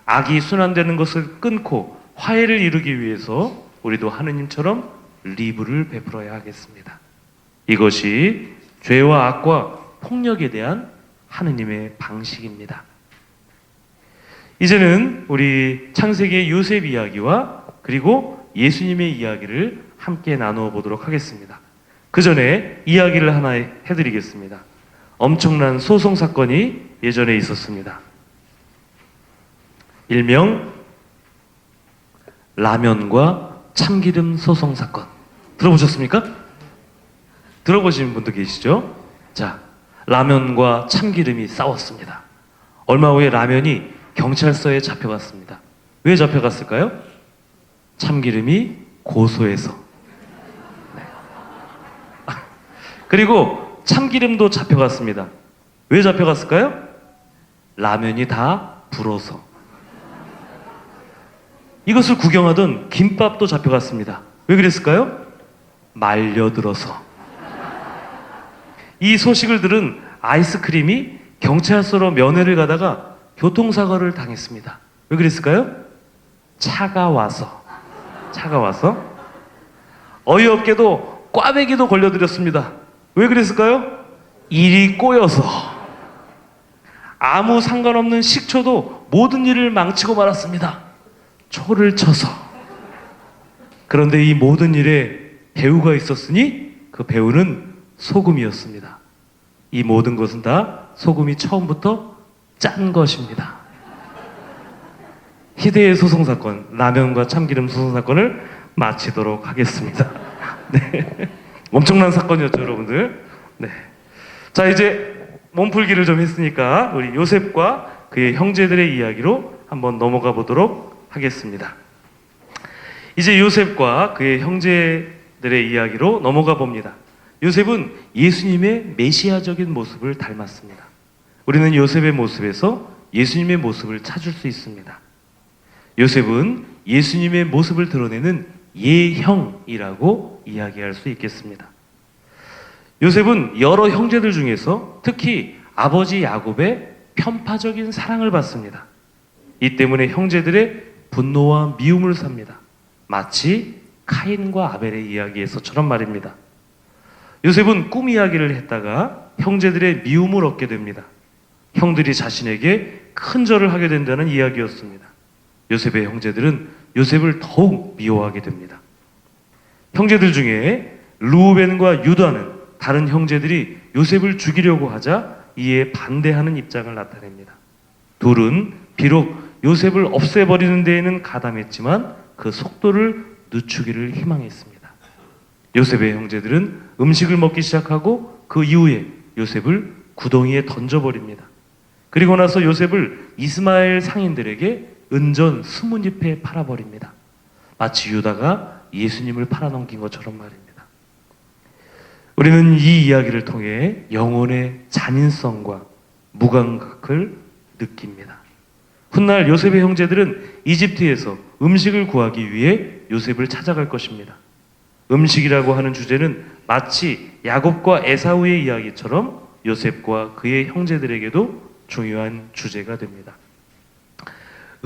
악이 순환되는 것을 끊고 화해를 이루기 위해서 우리도 하느님처럼 리브를 베풀어야 하겠습니다. 이것이 죄와 악과 폭력에 대한 하느님의 방식입니다. 이제는 우리 창세기의 요셉 이야기와 그리고 예수님의 이야기를 함께 나누어 보도록 하겠습니다. 그 전에 이야기를 하나 해드리겠습니다. 엄청난 소송 사건이 예전에 있었습니다. 일명 라면과 참기름 소송 사건. 들어보셨습니까? 들어보신 분도 계시죠? 자, 라면과 참기름이 싸웠습니다. 얼마 후에 라면이 경찰서에 잡혀갔습니다. 왜 잡혀갔을까요? 참기름이 고소해서. 네. 그리고 참기름도 잡혀갔습니다. 왜 잡혀갔을까요? 라면이 다 불어서. 이것을 구경하던 김밥도 잡혀갔습니다. 왜 그랬을까요? 말려들어서. 이 소식을 들은 아이스크림이 경찰서로 면회를 가다가 교통사고를 당했습니다. 왜 그랬을까요? 차가워서. 어이없게도 꽈배기도 걸려들였습니다. 왜 그랬을까요? 일이 꼬여서. 아무 상관없는 식초도 모든 일을 망치고 말았습니다. 초를 쳐서. 그런데 이 모든 일에 배우가 있었으니 그 배우는 소금이었습니다. 이 모든 것은 다 소금이 처음부터 짠 것입니다. 희대의 소송사건, 라면과 참기름 소송사건을 마치도록 하겠습니다. 네. 엄청난 사건이었죠, 여러분들. 네. 자, 이제 몸풀기를 좀 했으니까 우리 요셉과 그의 형제들의 이야기로 한번 넘어가 보도록 하겠습니다. 이제 요셉과 그의 형제들의 이야기로 넘어가 봅니다. 요셉은 예수님의 메시아적인 모습을 닮았습니다. 우리는 요셉의 모습에서 예수님의 모습을 찾을 수 있습니다. 요셉은 예수님의 모습을 드러내는 예형이라고 이야기할 수 있겠습니다. 요셉은 여러 형제들 중에서 특히 아버지 야곱의 편파적인 사랑을 받습니다. 이 때문에 형제들의 분노와 미움을 삽니다. 마치 카인과 아벨의 이야기에서처럼 말입니다. 요셉은 꿈 이야기를 했다가 형제들의 미움을 얻게 됩니다. 형들이 자신에게 큰 절을 하게 된다는 이야기였습니다. 요셉의 형제들은 요셉을 더욱 미워하게 됩니다. 형제들 중에 루벤과 유다는 다른 형제들이 요셉을 죽이려고 하자 이에 반대하는 입장을 나타냅니다. 둘은 비록 요셉을 없애버리는 데에는 가담했지만 그 속도를 늦추기를 희망했습니다. 요셉의 형제들은 음식을 먹기 시작하고 그 이후에 요셉을 구덩이에 던져버립니다. 그리고 나서 요셉을 이스마엘 상인들에게 은전 20잎에 팔아버립니다. 마치 유다가 예수님을 팔아넘긴 것처럼 말입니다. 우리는 이 이야기를 통해 영혼의 잔인성과 무감각을 느낍니다. 훗날 요셉의 형제들은 이집트에서 음식을 구하기 위해 요셉을 찾아갈 것입니다. 음식이라고 하는 주제는 마치 야곱과 에사우의 이야기처럼 요셉과 그의 형제들에게도 중요한 주제가 됩니다.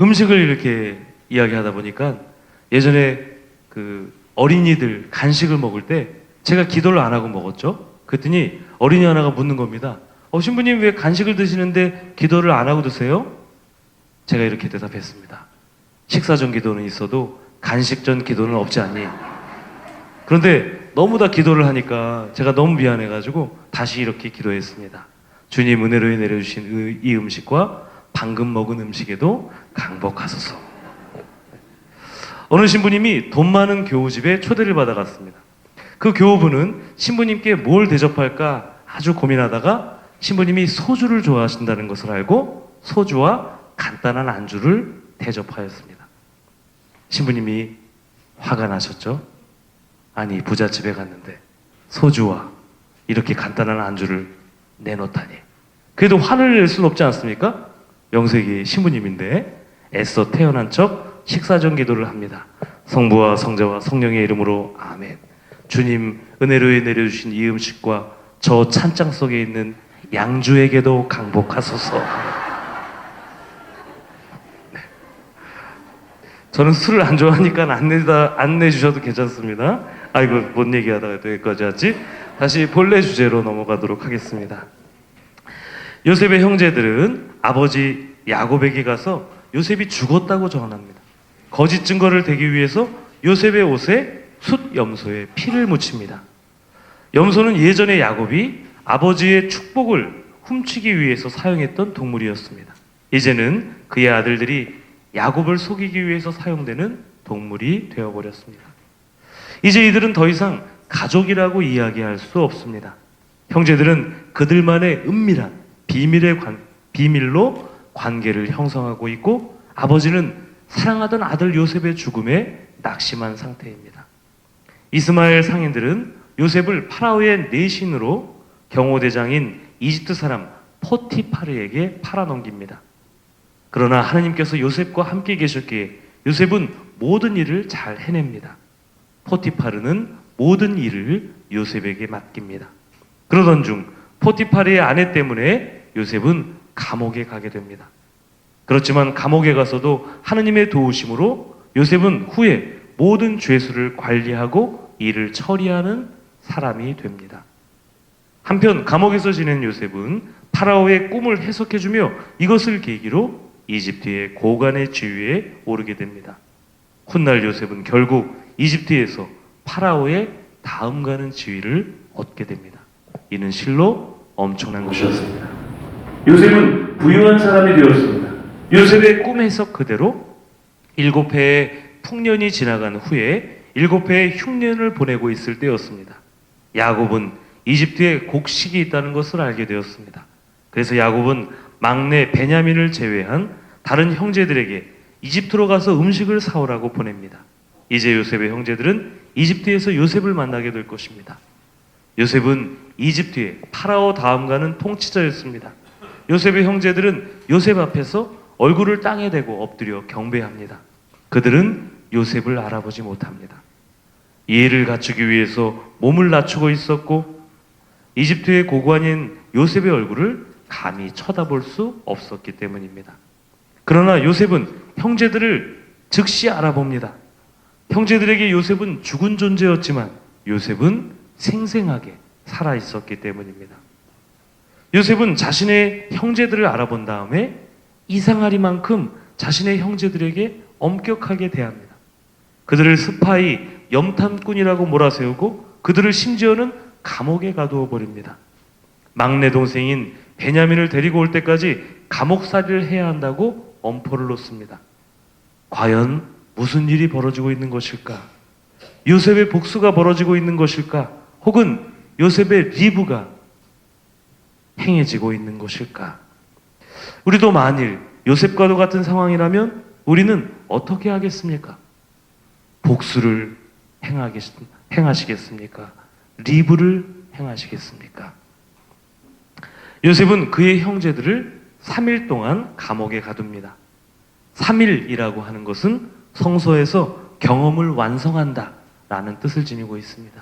음식을 이렇게 이야기하다 보니까 예전에 그 어린이들 간식을 먹을 때 제가 기도를 안 하고 먹었죠. 그랬더니 어린이 하나가 묻는 겁니다. 신부님 왜 간식을 드시는데 기도를 안 하고 드세요? 제가 이렇게 대답했습니다. 식사 전 기도는 있어도 간식 전 기도는 없지 않니? 그런데 너무 다 기도를 하니까 제가 너무 미안해가지고 다시 이렇게 기도했습니다. 주님 은혜로 내려주신 이 음식과 방금 먹은 음식에도 강복하소서. 어느 신부님이 돈 많은 교우집에 초대를 받아갔습니다. 그 교우분은 신부님께 뭘 대접할까 아주 고민하다가 신부님이 소주를 좋아하신다는 것을 알고 소주와 간단한 안주를 대접하였습니다. 신부님이 화가 나셨죠? 아니, 부잣집에 갔는데 소주와 이렇게 간단한 안주를 내놓다니. 그래도 화를 낼 수는 없지 않습니까? 영세기 신부님인데 애써 태어난 척 식사 전 기도를 합니다. 성부와 성자와 성령의 이름으로 아멘. 주님 은혜로 내려주신 이 음식과 저 찬장 속에 있는 양주에게도 강복하소서. 네. 저는 술을 안 좋아하니까 안 내주셔도 괜찮습니다. 아이고, 뭔 얘기하다가 또 여기까지 왔지? 다시 본래 주제로 넘어가도록 하겠습니다. 요셉의 형제들은 아버지 야곱에게 가서 요셉이 죽었다고 전합니다. 거짓 증거를 대기 위해서 요셉의 옷에 숫 염소의 피를 묻힙니다. 염소는 예전에 야곱이 아버지의 축복을 훔치기 위해서 사용했던 동물이었습니다. 이제는 그의 아들들이 야곱을 속이기 위해서 사용되는 동물이 되어버렸습니다. 이제 이들은 더 이상 가족이라고 이야기할 수 없습니다. 형제들은 그들만의 은밀한 비밀로 관계를 형성하고 있고, 아버지는 사랑하던 아들 요셉의 죽음에 낙심한 상태입니다. 이스마엘 상인들은 요셉을 파라오의 내신으로 경호대장인 이집트 사람 포티파르에게 팔아넘깁니다. 그러나 하나님께서 요셉과 함께 계셨기에 요셉은 모든 일을 잘 해냅니다. 포티파르는 모든 일을 요셉에게 맡깁니다. 그러던 중 포티파르의 아내 때문에 요셉은 감옥에 가게 됩니다. 그렇지만 감옥에 가서도 하느님의 도우심으로 요셉은 후에 모든 죄수를 관리하고 일을 처리하는 사람이 됩니다. 한편 감옥에서 지낸 요셉은 파라오의 꿈을 해석해주며 이것을 계기로 이집트의 고관의 지위에 오르게 됩니다. 훗날 요셉은 결국 이집트에서 파라오의 다음 가는 지위를 얻게 됩니다. 이는 실로 엄청난 것이었습니다. 요셉은 부유한 사람이 되었습니다. 요셉의 꿈 해석 그대로 7해의 풍년이 지나간 후에 7해의 흉년을 보내고 있을 때였습니다. 야곱은 이집트에 곡식이 있다는 것을 알게 되었습니다. 그래서 야곱은 막내 베냐민을 제외한 다른 형제들에게 이집트로 가서 음식을 사오라고 보냅니다. 이제 요셉의 형제들은 이집트에서 요셉을 만나게 될 것입니다. 요셉은 이집트의 파라오 다음 가는 통치자였습니다. 요셉의 형제들은 요셉 앞에서 얼굴을 땅에 대고 엎드려 경배합니다. 그들은 요셉을 알아보지 못합니다. 예의를 갖추기 위해서 몸을 낮추고 있었고, 이집트의 고관인 요셉의 얼굴을 감히 쳐다볼 수 없었기 때문입니다. 그러나 요셉은 형제들을 즉시 알아봅니다. 형제들에게 요셉은 죽은 존재였지만 요셉은 생생하게 살아 있었기 때문입니다. 요셉은 자신의 형제들을 알아본 다음에 이상하리만큼 자신의 형제들에게 엄격하게 대합니다. 그들을 스파이, 염탐꾼이라고 몰아세우고 그들을 심지어는 감옥에 가두어 버립니다. 막내 동생인 베냐민을 데리고 올 때까지 감옥살이를 해야 한다고 엄포를 놓습니다. 과연 무슨 일이 벌어지고 있는 것일까? 요셉의 복수가 벌어지고 있는 것일까? 혹은 요셉의 리브가 행해지고 있는 것일까? 우리도 만일 요셉과도 같은 상황이라면 우리는 어떻게 하겠습니까? 복수를 행하시겠습니까? 리브를 행하시겠습니까? 요셉은 그의 형제들을 3일 동안 감옥에 가둡니다. 3일이라고 하는 것은 성서에서 경험을 완성한다 라는 뜻을 지니고 있습니다.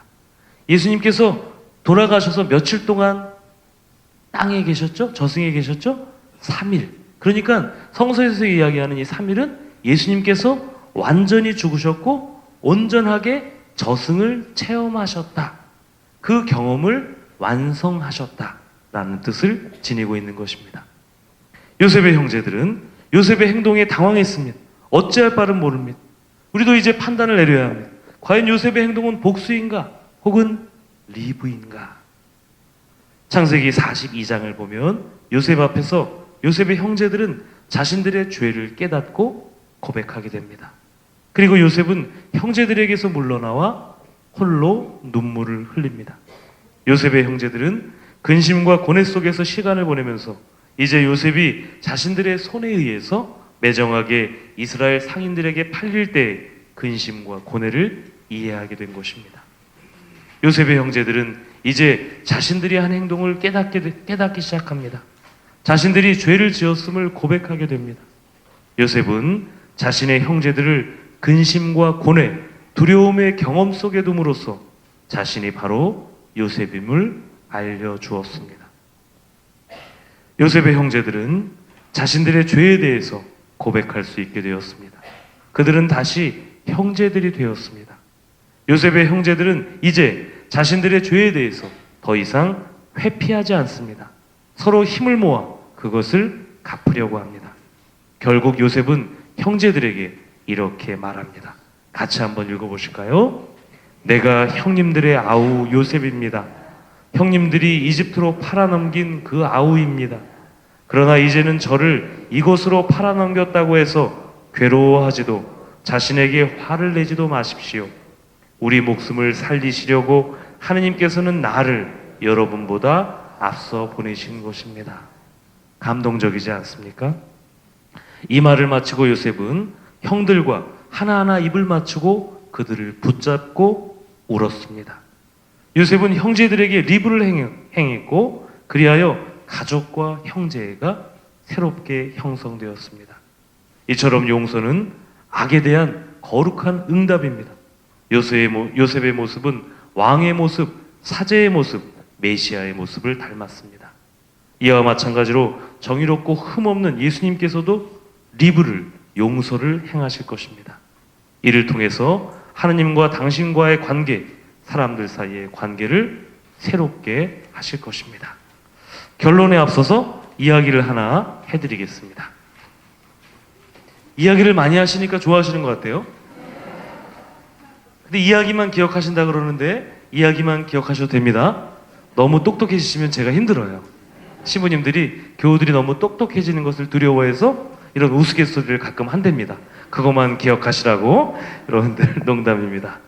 예수님께서 돌아가셔서 며칠 동안 땅에 계셨죠? 저승에 계셨죠? 3일. 그러니까 성서에서 이야기하는 이 3일은 예수님께서 완전히 죽으셨고 온전하게 저승을 체험하셨다. 그 경험을 완성하셨다 라는 뜻을 지니고 있는 것입니다. 요셉의 형제들은 요셉의 행동에 당황했습니다. 어찌할 바를 모릅니다. 우리도 이제 판단을 내려야 합니다. 과연 요셉의 행동은 복수인가? 혹은 리브인가? 창세기 42장을 보면 요셉 앞에서 요셉의 형제들은 자신들의 죄를 깨닫고 고백하게 됩니다. 그리고 요셉은 형제들에게서 물러나와 홀로 눈물을 흘립니다. 요셉의 형제들은 근심과 고뇌 속에서 시간을 보내면서 이제 요셉이 자신들의 손에 의해서 매정하게 이스라엘 상인들에게 팔릴 때 근심과 고뇌를 이해하게 된 것입니다. 요셉의 형제들은 이제 자신들이 한 행동을 깨닫기 시작합니다. 자신들이 죄를 지었음을 고백하게 됩니다. 요셉은 자신의 형제들을 근심과 고뇌, 두려움의 경험 속에 둠으로써 자신이 바로 요셉임을 알려주었습니다. 요셉의 형제들은 자신들의 죄에 대해서 고백할 수 있게 되었습니다. 그들은 다시 형제들이 되었습니다. 요셉의 형제들은 이제 자신들의 죄에 대해서 더 이상 회피하지 않습니다. 서로 힘을 모아 그것을 갚으려고 합니다. 결국 요셉은 형제들에게 이렇게 말합니다. 같이 한번 읽어보실까요? 내가 형님들의 아우 요셉입니다. 형님들이 이집트로 팔아넘긴 그 아우입니다. 그러나 이제는 저를 이곳으로 팔아넘겼다고 해서 괴로워하지도 자신에게 화를 내지도 마십시오. 우리 목숨을 살리시려고 하느님께서는 나를 여러분보다 앞서 보내신 것입니다. 감동적이지 않습니까? 이 말을 마치고 요셉은 형들과 하나하나 입을 맞추고 그들을 붙잡고 울었습니다. 요셉은 형제들에게 리브를 행했고 그리하여 가족과 형제가 새롭게 형성되었습니다. 이처럼 용서는 악에 대한 거룩한 응답입니다. 요셉의 모습은 왕의 모습, 사제의 모습, 메시아의 모습을 닮았습니다. 이와 마찬가지로 정의롭고 흠없는 예수님께서도 리브를, 용서를 행하실 것입니다. 이를 통해서 하느님과 당신과의 관계, 사람들 사이의 관계를 새롭게 하실 것입니다. 결론에 앞서서 이야기를 하나 해드리겠습니다. 이야기를 많이 하시니까 좋아하시는 것 같아요. 근데 이야기만 기억하신다 그러는데 이야기만 기억하셔도 됩니다. 너무 똑똑해지시면 제가 힘들어요. 신부님들이 교우들이 너무 똑똑해지는 것을 두려워해서 이런 우스갯소리를 가끔 한답니다. 그것만 기억하시라고. 여러분들 농담입니다.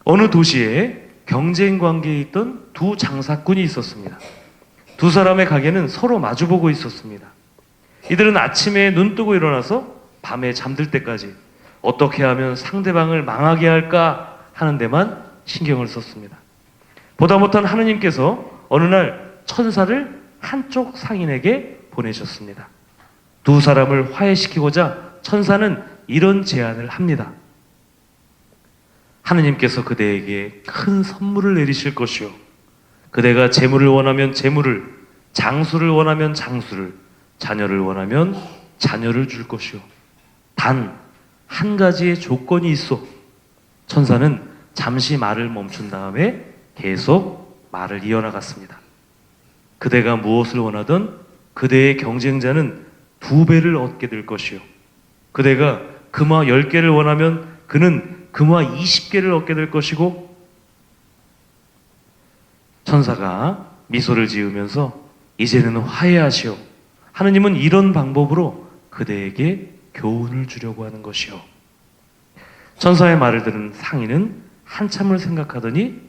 어느 도시에 경쟁 관계에 있던 두 장사꾼이 있었습니다. 두 사람의 가게는 서로 마주보고 있었습니다. 이들은 아침에 눈 뜨고 일어나서 밤에 잠들 때까지 어떻게 하면 상대방을 망하게 할까 하는 데만 신경을 썼습니다. 보다 못한 하느님께서 어느 날 천사를 한쪽 상인에게 보내셨습니다. 두 사람을 화해시키고자 천사는 이런 제안을 합니다. 하느님께서 그대에게 큰 선물을 내리실 것이요. 그대가 재물을 원하면 재물을, 장수를 원하면 장수를, 자녀를 원하면 자녀를 줄 것이요. 단 한 가지의 조건이 있어. 천사는 잠시 말을 멈춘 다음에 계속 말을 이어나갔습니다. 그대가 무엇을 원하든 그대의 경쟁자는 2배를 얻게 될 것이요. 그대가 금화 10개를 원하면 그는 금화 20개를 얻게 될 것이고, 천사가 미소를 지으면서 이제는 화해하시오. 하느님은 이런 방법으로 그대에게 교훈을 주려고 하는 것이요. 천사의 말을 들은 상인은 한참을 생각하더니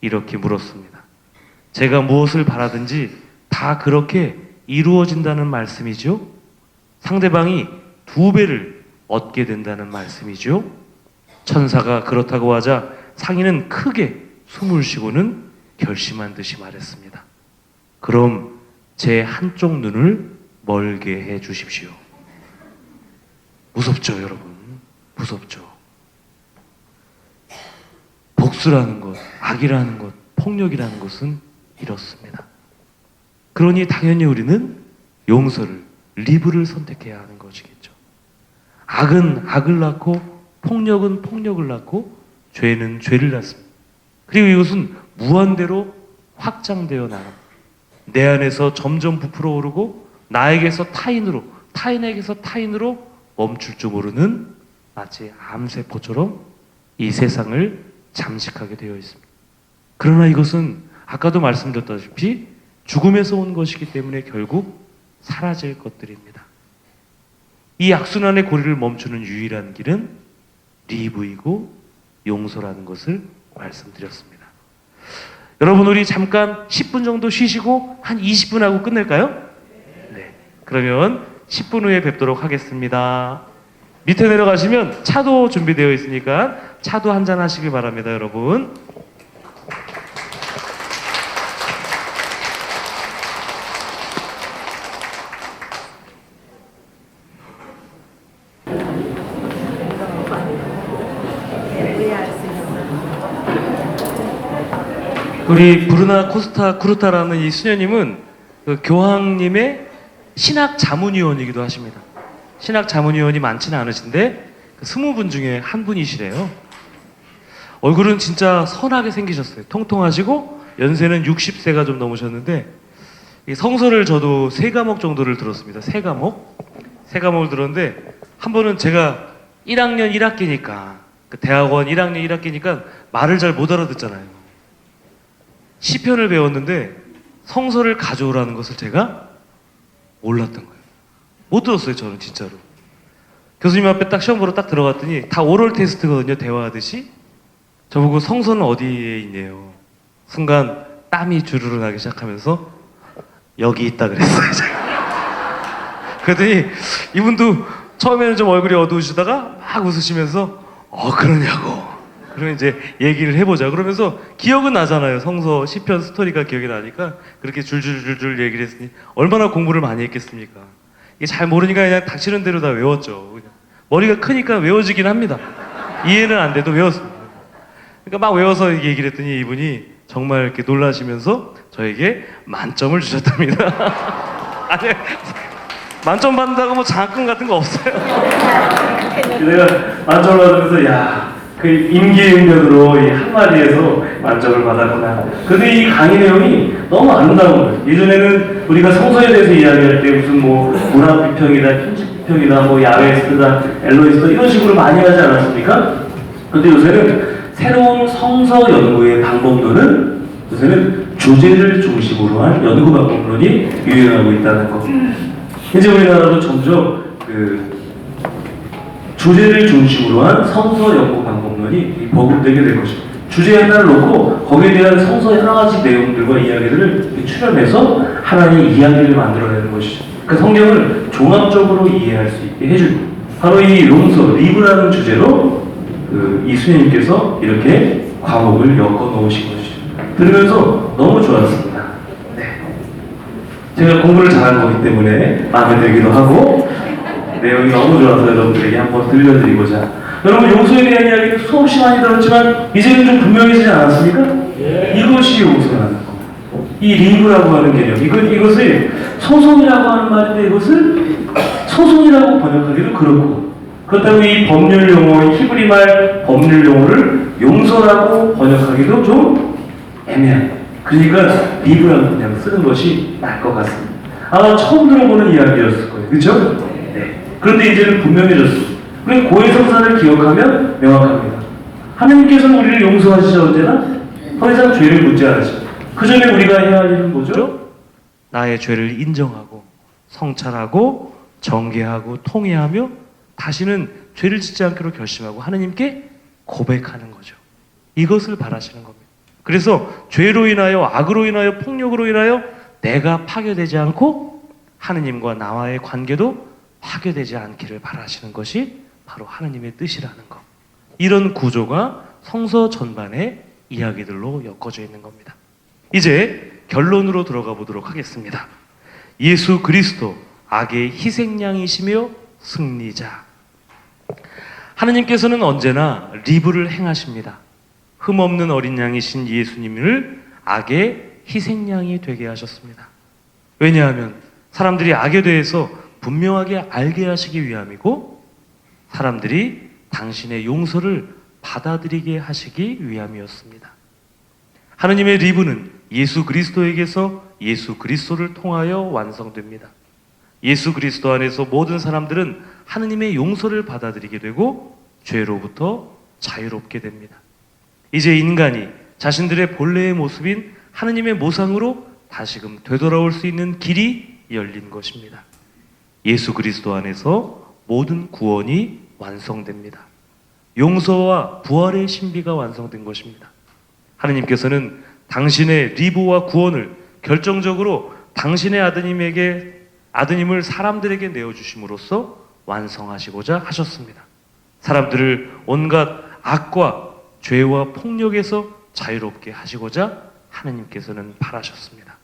이렇게 물었습니다. 제가 무엇을 바라든지 다 그렇게 이루어진다는 말씀이죠? 상대방이 2배를 얻게 된다는 말씀이죠? 천사가 그렇다고 하자 상인은 크게 숨을 쉬고는 결심한 듯이 말했습니다. 그럼 제 한쪽 눈을 멀게 해 주십시오. 무섭죠, 여러분? 무섭죠. 복수라는 것, 악이라는 것, 폭력이라는 것은 이렇습니다. 그러니 당연히 우리는 용서를, 리브를 선택해야 하는 것이겠죠. 악은 악을 낳고 폭력은 폭력을 낳고 죄는 죄를 낳습니다. 그리고 이것은 무한대로 확장되어 나갑니다. 내 안에서 점점 부풀어 오르고 나에게서 타인으로, 타인에게서 타인으로 멈출 줄 모르는 마치 암세포처럼 이 세상을 잠식하게 되어 있습니다. 그러나 이것은 아까도 말씀드렸다시피 죽음에서 온 것이기 때문에 결국 사라질 것들입니다. 이 악순환의 고리를 멈추는 유일한 길은 리브이고 용서라는 것을 말씀드렸습니다. 여러분, 우리 잠깐 10분 정도 쉬시고 한 20분 하고 끝낼까요? 네. 그러면 10분 후에 뵙도록 하겠습니다. 밑에 내려가시면 차도 준비되어 있으니까 차도 한잔 하시길 바랍니다, 여러분. 우리 브루나 코스타 쿠르타라는 이 수녀님은 그 교황님의 신학 자문위원이기도 하십니다. 신학 자문위원이 많지는 않으신데 그 20분 중에 한 분이시래요. 얼굴은 진짜 선하게 생기셨어요. 통통하시고 연세는 60세가 좀 넘으셨는데 이 성서를 저도 3과목 정도를 들었습니다. 3과목을 들었는데 한 번은 제가 1학년 1학기니까 그 대학원 1학년 1학기니까 말을 잘 못 알아듣잖아요. 시편을 배웠는데 성서를 가져오라는 것을 제가 몰랐던 거예요. 못 들었어요, 저는 진짜로. 교수님 앞에 딱 시험 보러 딱 들어갔더니 다 오럴 테스트거든요, 대화하듯이. 저보고 성서는 어디에 있네요. 순간 땀이 주르르 나기 시작하면서 여기 있다 그랬어요, 제가. 그랬더니 이분도 처음에는 좀 얼굴이 어두우시다가 막 웃으시면서 그러냐고. 그러면 이제 얘기를 해보자. 그러면서 기억은 나잖아요. 성서, 시편, 스토리가 기억이 나니까 그렇게 줄줄줄줄 얘기를 했으니 얼마나 공부를 많이 했겠습니까? 이게 잘 모르니까 그냥 닥치는 대로 다 외웠죠. 그냥. 머리가 크니까 외워지긴 합니다. 이해는 안 돼도 외웠습니다. 그러니까 막 외워서 얘기를 했더니 이분이 정말 이렇게 놀라시면서 저에게 만점을 주셨답니다. 아니, 만점 받는다고 뭐 장학금 같은 거 없어요. 내가 만점을 받으면서 그 임기응변으로 이 한마디에서 만점을 받았구나. 근데 이 강의 내용이 너무 아름다운 거예요. 예전에는 우리가 성서에 대해서 이야기할 때 무슨 뭐 문학 비평이다, 편집 비평이다, 뭐 야외스트다, 엘로이스트 이런 식으로 많이 하지 않았습니까? 근데 요새는 새로운 성서 연구의 방법론은 요새는 주제를 중심으로 한 연구 방법론이 유행하고 있다는 거. 이제 우리나라도 점점 주제를 중심으로 한 성서 연구 방법론이 보급되게 될 것입니다. 주제 하나를 놓고 거기에 대한 성서 여러 가지 내용들과 이야기들을 추려내서 하나의 이야기를 만들어내는 것이죠. 그 성경을 종합적으로 이해할 수 있게 해주고 바로 이 용서, 리브라는 주제로 이 수녀님께서 이렇게 과목을 엮어 놓으신 것이죠. 들으면서 너무 좋았습니다. 네. 제가 공부를 잘하는 거기 때문에 마음에 들기도 하고 내용이 너무 좋아서 여러분들에게 한번 들려드리고자. 여러분, 용서에 대한 이야기도 수없이 많이 들었지만 이제는 좀 분명해지지 않았습니까? 예. 이것이 용서라는 거. 이 리브라고 하는 개념. 이것을 소송이라고 하는 말인데 이것을 소송이라고 번역하기도 그렇고, 그렇다고 이 법률 용어, 히브리 말 법률 용어를 용서라고 번역하기도 좀 애매합니다. 그러니까 리브라고 그냥 쓰는 것이 나을 것 같습니다. 아마 처음 들어보는 이야기였을 거예요. 그렇죠? 네. 그런데 이제는 분명해졌습니다. 우리 고해성사를 기억하면 명확합니다. 하나님께서는 우리를 용서하시죠, 언제나? 더 이상 죄를 묻지 않으시죠. 그 전에 우리가 해야 할 일은 뭐죠? 나의 죄를 인정하고 성찰하고 정죄하고 통회하며 다시는 죄를 짓지 않기로 결심하고 하나님께 고백하는 거죠. 이것을 바라시는 겁니다. 그래서 죄로 인하여, 악으로 인하여, 폭력으로 인하여 내가 파괴되지 않고 하느님과 나와의 관계도 파괴되지 않기를 바라시는 것이 바로 하나님의 뜻이라는 것. 이런 구조가 성서 전반의 이야기들로 엮어져 있는 겁니다. 이제 결론으로 들어가 보도록 하겠습니다. 예수 그리스도, 악의 희생양이시며 승리자. 하나님께서는 언제나 리브를 행하십니다. 흠없는 어린 양이신 예수님을 악의 희생양이 되게 하셨습니다. 왜냐하면 사람들이 악에 대해서 분명하게 알게 하시기 위함이고 사람들이 당신의 용서를 받아들이게 하시기 위함이었습니다. 하나님의 리브는 예수 그리스도에게서 예수 그리스도를 통하여 완성됩니다. 예수 그리스도 안에서 모든 사람들은 하나님의 용서를 받아들이게 되고 죄로부터 자유롭게 됩니다. 이제 인간이 자신들의 본래의 모습인 하느님의 모상으로 다시금 되돌아올 수 있는 길이 열린 것입니다. 예수 그리스도 안에서 모든 구원이 완성됩니다. 용서와 부활의 신비가 완성된 것입니다. 하느님께서는 당신의 리브와 구원을 결정적으로 당신의 아드님을 사람들에게 내어주심으로써 완성하시고자 하셨습니다. 사람들을 온갖 악과 죄와 폭력에서 자유롭게 하시고자 하느님께서는 바라셨습니다.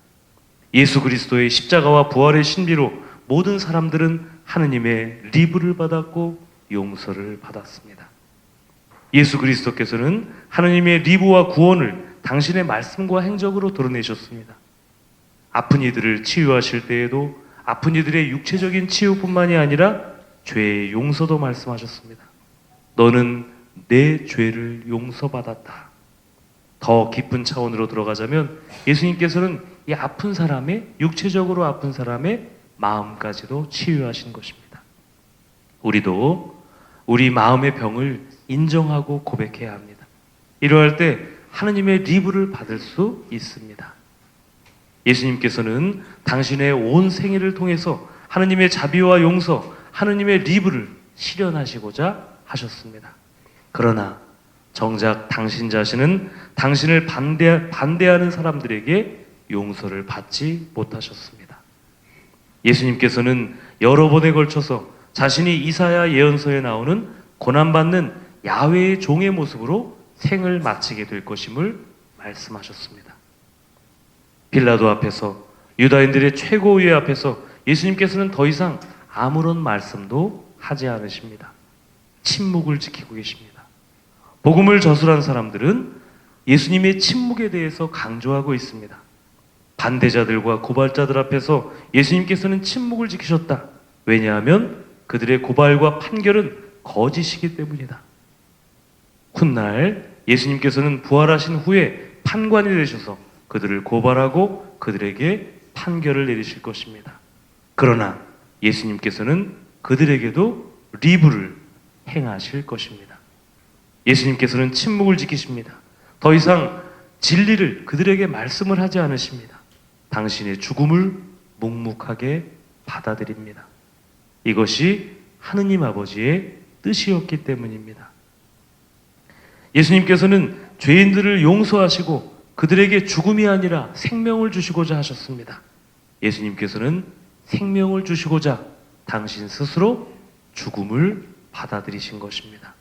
예수 그리스도의 십자가와 부활의 신비로 모든 사람들은 하느님의 리브를 받았고 용서를 받았습니다. 예수 그리스도께서는 하느님의 리브와 구원을 당신의 말씀과 행적으로 드러내셨습니다. 아픈 이들을 치유하실 때에도 아픈 이들의 육체적인 치유뿐만이 아니라 죄의 용서도 말씀하셨습니다. 너는 내 죄를 용서받았다. 더 깊은 차원으로 들어가자면 예수님께서는 이 아픈 사람의, 육체적으로 아픈 사람의 마음까지도 치유하신 것입니다. 우리도 우리 마음의 병을 인정하고 고백해야 합니다. 이러할 때 하느님의 리브를 받을 수 있습니다. 예수님께서는 당신의 온 생애를 통해서 하느님의 자비와 용서, 하느님의 리브를 실현하시고자 하셨습니다. 그러나 정작 당신 자신은 당신을 반대하는 사람들에게 용서를 받지 못하셨습니다. 예수님께서는 여러 번에 걸쳐서 자신이 이사야 예언서에 나오는 고난받는 야훼의 종의 모습으로 생을 마치게 될 것임을 말씀하셨습니다. 빌라도 앞에서, 유다인들의 최고위의 앞에서 예수님께서는 더 이상 아무런 말씀도 하지 않으십니다. 침묵을 지키고 계십니다. 복음을 저술한 사람들은 예수님의 침묵에 대해서 강조하고 있습니다. 반대자들과 고발자들 앞에서 예수님께서는 침묵을 지키셨다. 왜냐하면 그들의 고발과 판결은 거짓이기 때문이다. 훗날 예수님께서는 부활하신 후에 판관이 되셔서 그들을 고발하고 그들에게 판결을 내리실 것입니다. 그러나 예수님께서는 그들에게도 리브를 행하실 것입니다. 예수님께서는 침묵을 지키십니다. 더 이상 진리를 그들에게 말씀을 하지 않으십니다. 당신의 죽음을 묵묵하게 받아들입니다. 이것이 하느님 아버지의 뜻이었기 때문입니다. 예수님께서는 죄인들을 용서하시고 그들에게 죽음이 아니라 생명을 주시고자 하셨습니다. 예수님께서는 생명을 주시고자 당신 스스로 죽음을 받아들이신 것입니다.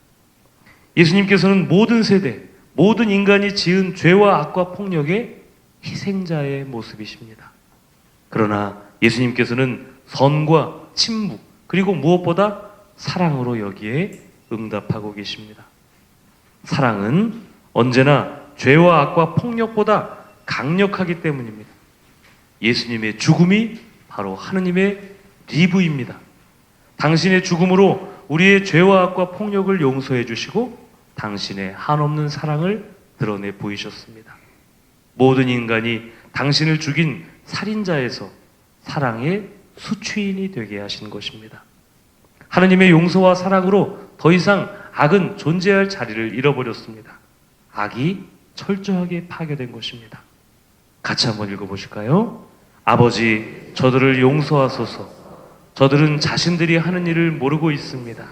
예수님께서는 모든 세대, 모든 인간이 지은 죄와 악과 폭력의 희생자의 모습이십니다. 그러나 예수님께서는 선과 침묵, 그리고 무엇보다 사랑으로 여기에 응답하고 계십니다. 사랑은 언제나 죄와 악과 폭력보다 강력하기 때문입니다. 예수님의 죽음이 바로 하느님의 리브입니다. 당신의 죽음으로 우리의 죄와 악과 폭력을 용서해 주시고 당신의 한없는 사랑을 드러내 보이셨습니다. 모든 인간이 당신을 죽인 살인자에서 사랑의 수취인이 되게 하신 것입니다. 하느님의 용서와 사랑으로 더 이상 악은 존재할 자리를 잃어버렸습니다. 악이 철저하게 파괴된 것입니다. 같이 한번 읽어보실까요? 아버지, 저들을 용서하소서. 저들은 자신들이 하는 일을 모르고 있습니다.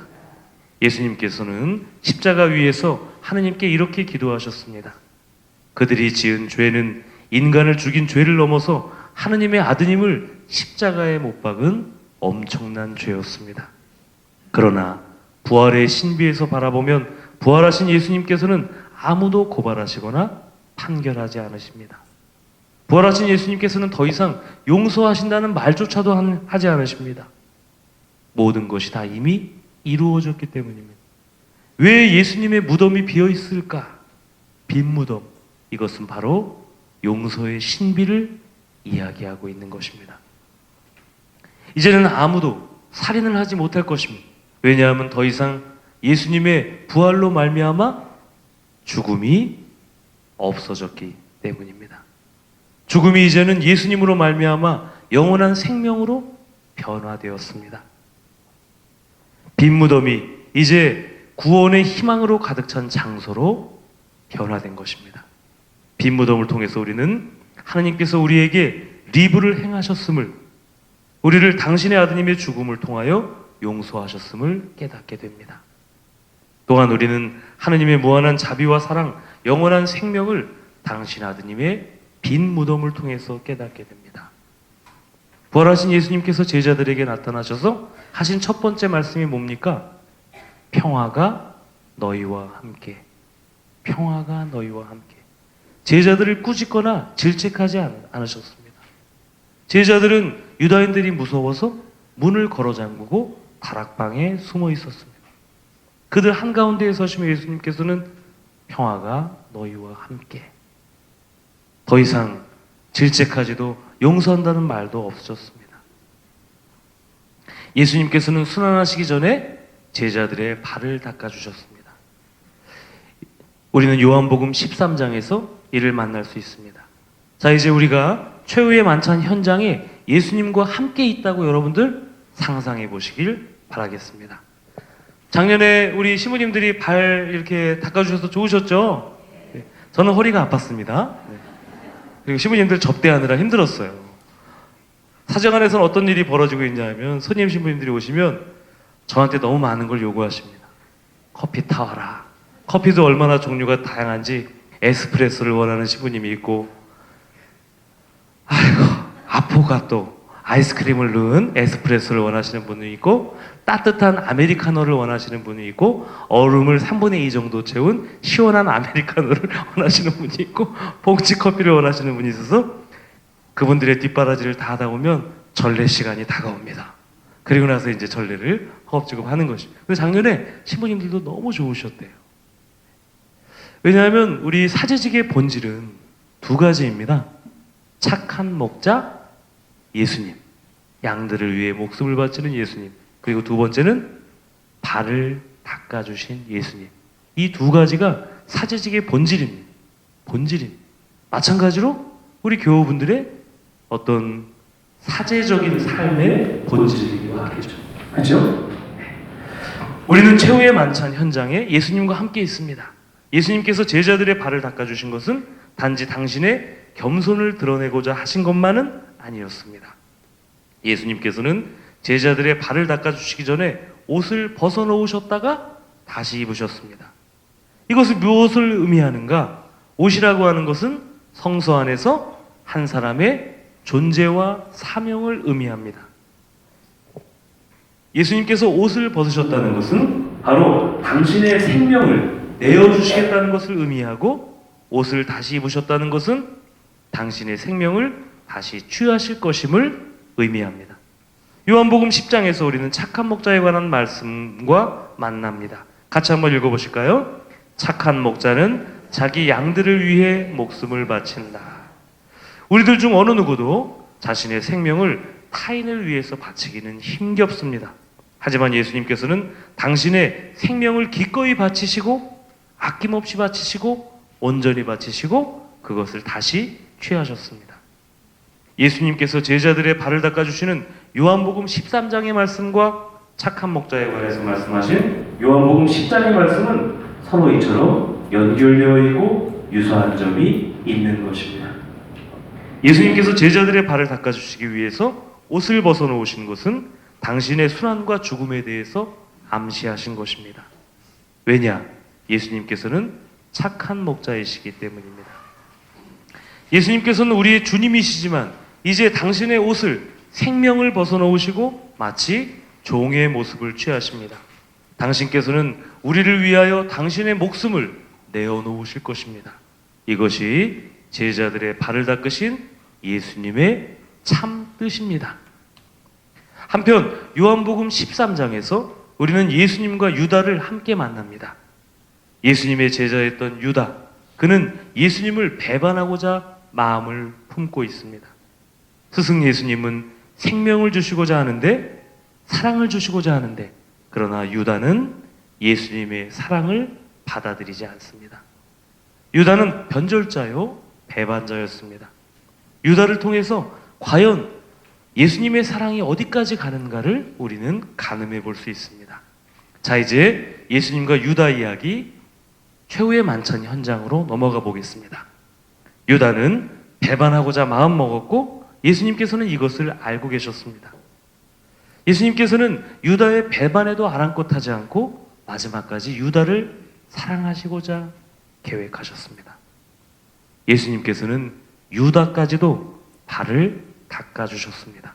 예수님께서는 십자가 위에서 하느님께 이렇게 기도하셨습니다. 그들이 지은 죄는 인간을 죽인 죄를 넘어서 하느님의 아드님을 십자가에 못 박은 엄청난 죄였습니다. 그러나 부활의 신비에서 바라보면 부활하신 예수님께서는 아무도 고발하시거나 판결하지 않으십니다. 부활하신 예수님께서는 더 이상 용서하신다는 말조차도 하지 않으십니다. 모든 것이 다 이미 이루어졌기 때문입니다. 왜 예수님의 무덤이 비어 있을까? 빈 무덤. 이것은 바로 용서의 신비를 이야기하고 있는 것입니다. 이제는 아무도 살인을 하지 못할 것입니다. 왜냐하면 더 이상 예수님의 부활로 말미암아 죽음이 없어졌기 때문입니다. 죽음이 이제는 예수님으로 말미암아 영원한 생명으로 변화되었습니다. 빈 무덤이 이제 구원의 희망으로 가득 찬 장소로 변화된 것입니다. 빈 무덤을 통해서 우리는 하나님께서 우리에게 리브를 행하셨음을, 우리를 당신의 아드님의 죽음을 통하여 용서하셨음을 깨닫게 됩니다. 또한 우리는 하나님의 무한한 자비와 사랑, 영원한 생명을 당신 아드님의 빈 무덤을 통해서 깨닫게 됩니다. 부활하신 예수님께서 제자들에게 나타나셔서 하신 첫 번째 말씀이 뭡니까? 평화가 너희와 함께. 평화가 너희와 함께. 제자들을 꾸짖거나 질책하지 않으셨습니다. 제자들은 유다인들이 무서워서 문을 걸어 잠그고 다락방에 숨어 있었습니다. 그들 한가운데에 서시며 예수님께서는 평화가 너희와 함께. 더 이상 질책하지도 용서한다는 말도 없으셨습니다. 예수님께서는 순환하시기 전에 제자들의 발을 닦아주셨습니다. 우리는 요한복음 13장에서 이를 만날 수 있습니다. 자, 이제 우리가 최후의 만찬 현장에 예수님과 함께 있다고 여러분들 상상해 보시길 바라겠습니다. 작년에 우리 시부님들이 발 이렇게 닦아주셔서 좋으셨죠? 네. 저는 허리가 아팠습니다. 네. 그리고 시부님들 접대하느라 힘들었어요. 사정안에서는 어떤 일이 벌어지고 있냐면 손님 신부님들이 오시면 저한테 너무 많은 걸 요구하십니다. 커피 타와라. 커피도 얼마나 종류가 다양한지 에스프레소를 원하는 시부님이 있고, 아이고 아포가또 아이스크림을 넣은 에스프레소를 원하시는 분이 있고, 따뜻한 아메리카노를 원하시는 분이 있고, 얼음을 3분의 2 정도 채운 시원한 아메리카노를 원하시는 분이 있고, 봉지 커피를 원하시는 분이 있어서 그분들의 뒷바라지를 다 하다 보면 전례 시간이 다가옵니다. 그리고 나서 이제 전례를 허겁지겁 하는 것입니다. 근데 작년에 신부님들도 너무 좋으셨대요. 왜냐하면 우리 사제직의 본질은 두 가지입니다. 착한 목자, 예수님. 양들을 위해 목숨을 바치는 예수님. 그리고 두 번째는 발을 닦아주신 예수님. 이 두 가지가 사제직의 본질입니다. 본질입니다. 마찬가지로 우리 교우분들의 어떤 사제적인 삶의 본질이기도 하겠죠. 그렇죠? 우리는 최후의 만찬 현장에 예수님과 함께 있습니다. 예수님께서 제자들의 발을 닦아주신 것은 단지 당신의 겸손을 드러내고자 하신 것만은 아니었습니다. 예수님께서는 제자들의 발을 닦아주시기 전에 옷을 벗어놓으셨다가 다시 입으셨습니다. 이것은 무엇을 의미하는가? 옷이라고 하는 것은 성서 안에서 한 사람의 존재와 사명을 의미합니다. 예수님께서 옷을 벗으셨다는 것은 바로 당신의 생명을 내어주시겠다는 것을 의미하고, 옷을 다시 입으셨다는 것은 당신의 생명을 다시 취하실 것임을 의미합니다. 요한복음 10장에서 우리는 착한 목자에 관한 말씀과 만납니다. 같이 한번 읽어보실까요? 착한 목자는 자기 양들을 위해 목숨을 바친다. 우리들 중 어느 누구도 자신의 생명을 타인을 위해서 바치기는 힘겹습니다. 하지만 예수님께서는 당신의 생명을 기꺼이 바치시고, 아낌없이 바치시고, 온전히 바치시고, 그것을 다시 취하셨습니다. 예수님께서 제자들의 발을 닦아주시는 요한복음 13장의 말씀과 착한 목자에 관해서 말씀하신 요한복음 10장의 말씀은 서로 이처럼 연결되어 있고 유사한 점이 있는 것입니다. 예수님께서 제자들의 발을 닦아주시기 위해서 옷을 벗어놓으신 것은 당신의 순환과 죽음에 대해서 암시하신 것입니다. 왜냐? 예수님께서는 착한 목자이시기 때문입니다. 예수님께서는 우리의 주님이시지만 이제 당신의 옷을, 생명을 벗어놓으시고 마치 종의 모습을 취하십니다. 당신께서는 우리를 위하여 당신의 목숨을 내어놓으실 것입니다. 이것이 제자들의 발을 닦으신 예수님의 참 뜻입니다. 한편 요한복음 13장에서 우리는 예수님과 유다를 함께 만납니다. 예수님의 제자였던 유다, 그는 예수님을 배반하고자 마음을 품고 있습니다. 스승 예수님은 생명을 주시고자 하는데, 사랑을 주시고자 하는데, 그러나 유다는 예수님의 사랑을 받아들이지 않습니다. 유다는 변절자요, 배반자였습니다. 유다를 통해서 과연 예수님의 사랑이 어디까지 가는가를 우리는 가늠해 볼 수 있습니다. 자, 이제 예수님과 유다 이야기 최후의 만찬 현장으로 넘어가 보겠습니다. 유다는 배반하고자 마음먹었고 예수님께서는 이것을 알고 계셨습니다. 예수님께서는 유다의 배반에도 아랑곳하지 않고 마지막까지 유다를 사랑하시고자 계획하셨습니다. 예수님께서는 유다까지도 발을 닦아주셨습니다.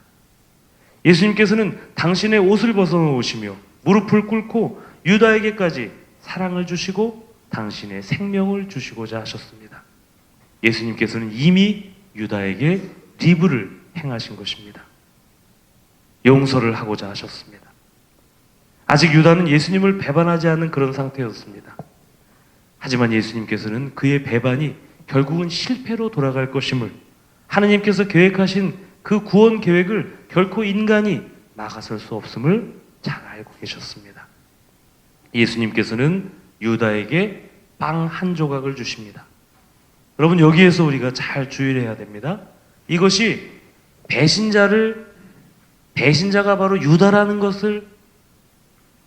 예수님께서는 당신의 옷을 벗어놓으시며 무릎을 꿇고 유다에게까지 사랑을 주시고 당신의 생명을 주시고자 하셨습니다. 예수님께서는 이미 유다에게 리브를 행하신 것입니다. 용서를 하고자 하셨습니다. 아직 유다는 예수님을 배반하지 않는 그런 상태였습니다. 하지만 예수님께서는 그의 배반이 결국은 실패로 돌아갈 것임을, 하느님께서 계획하신 그 구원 계획을 결코 인간이 막아설 수 없음을 잘 알고 계셨습니다. 예수님께서는 유다에게 빵 한 조각을 주십니다. 여러분, 여기에서 우리가 잘 주의를 해야 됩니다. 이것이 배신자가 바로 유다라는 것을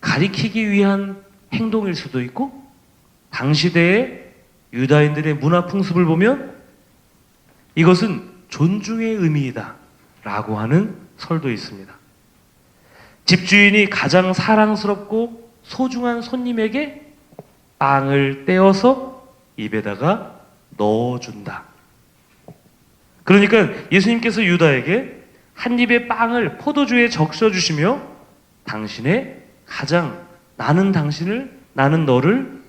가리키기 위한 행동일 수도 있고, 당시대의 유다인들의 문화 풍습을 보면 이것은 존중의 의미이다 라고 하는 설도 있습니다. 집주인이 가장 사랑스럽고 소중한 손님에게 빵을 떼어서 입에다가 넣어준다. 그러니까 예수님께서 유다에게 한 입의 빵을 포도주에 적셔주시며 당신의 나는 너를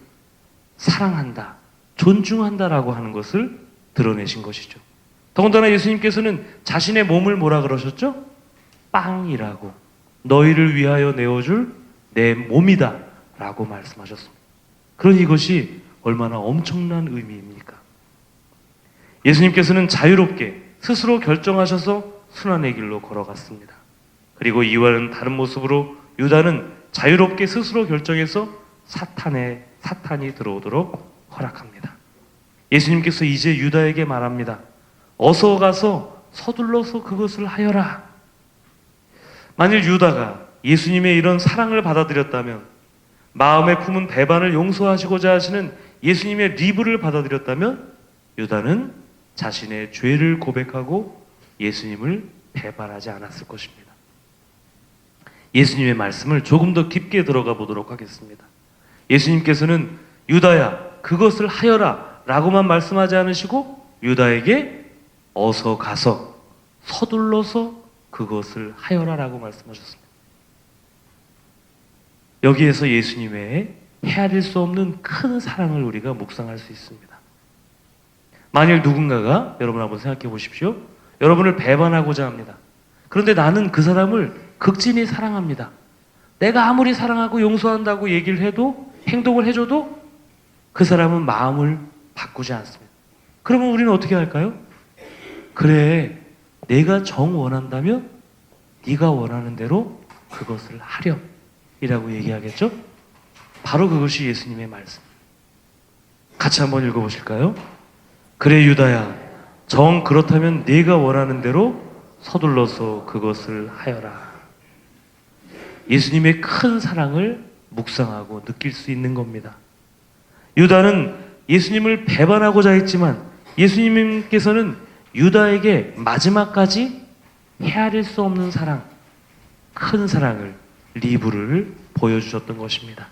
사랑한다, 존중한다라고 하는 것을 드러내신 것이죠. 더군다나 예수님께서는 자신의 몸을 뭐라 그러셨죠? 빵이라고, 너희를 위하여 내어줄 내 몸이다 라고 말씀하셨습니다. 그러니 이것이 얼마나 엄청난 의미입니까? 예수님께서는 자유롭게 스스로 결정하셔서 순환의 길로 걸어갔습니다. 그리고 이와는 다른 모습으로 유다는 자유롭게 스스로 결정해서 사탄이 들어오도록 허락합니다. 예수님께서 이제 유다에게 말합니다. 어서 가서 서둘러서 그것을 하여라. 만일 유다가 예수님의 이런 사랑을 받아들였다면, 마음에 품은 배반을 용서하시고자 하시는 예수님의 리브를 받아들였다면, 유다는 자신의 죄를 고백하고 예수님을 배반하지 않았을 것입니다. 예수님의 말씀을 조금 더 깊게 들어가 보도록 하겠습니다. 예수님께서는 유다야, 그것을 하여라 라고만 말씀하지 않으시고 유다에게 어서 가서 서둘러서 그것을 하여라 라고 말씀하셨습니다. 여기에서 예수님의 헤아릴 수 없는 큰 사랑을 우리가 묵상할 수 있습니다. 만일 누군가가, 여러분 한번 생각해 보십시오. 여러분을 배반하고자 합니다. 그런데 나는 그 사람을 극진히 사랑합니다. 내가 아무리 사랑하고 용서한다고 얘기를 해도, 행동을 해줘도 그 사람은 마음을 바꾸지 않습니다. 그러면 우리는 어떻게 할까요? 그래, 내가 정 원한다면 네가 원하는 대로 그것을 하렴 이라고 얘기하겠죠? 바로 그것이 예수님의 말씀. 같이 한번 읽어보실까요? 그래 유다야, 정 그렇다면 네가 원하는 대로 서둘러서 그것을 하여라. 예수님의 큰 사랑을 묵상하고 느낄 수 있는 겁니다. 유다는 예수님을 배반하고자 했지만 예수님께서는 유다에게 마지막까지 헤아릴 수 없는 사랑, 큰 사랑을, 리브를 보여주셨던 것입니다.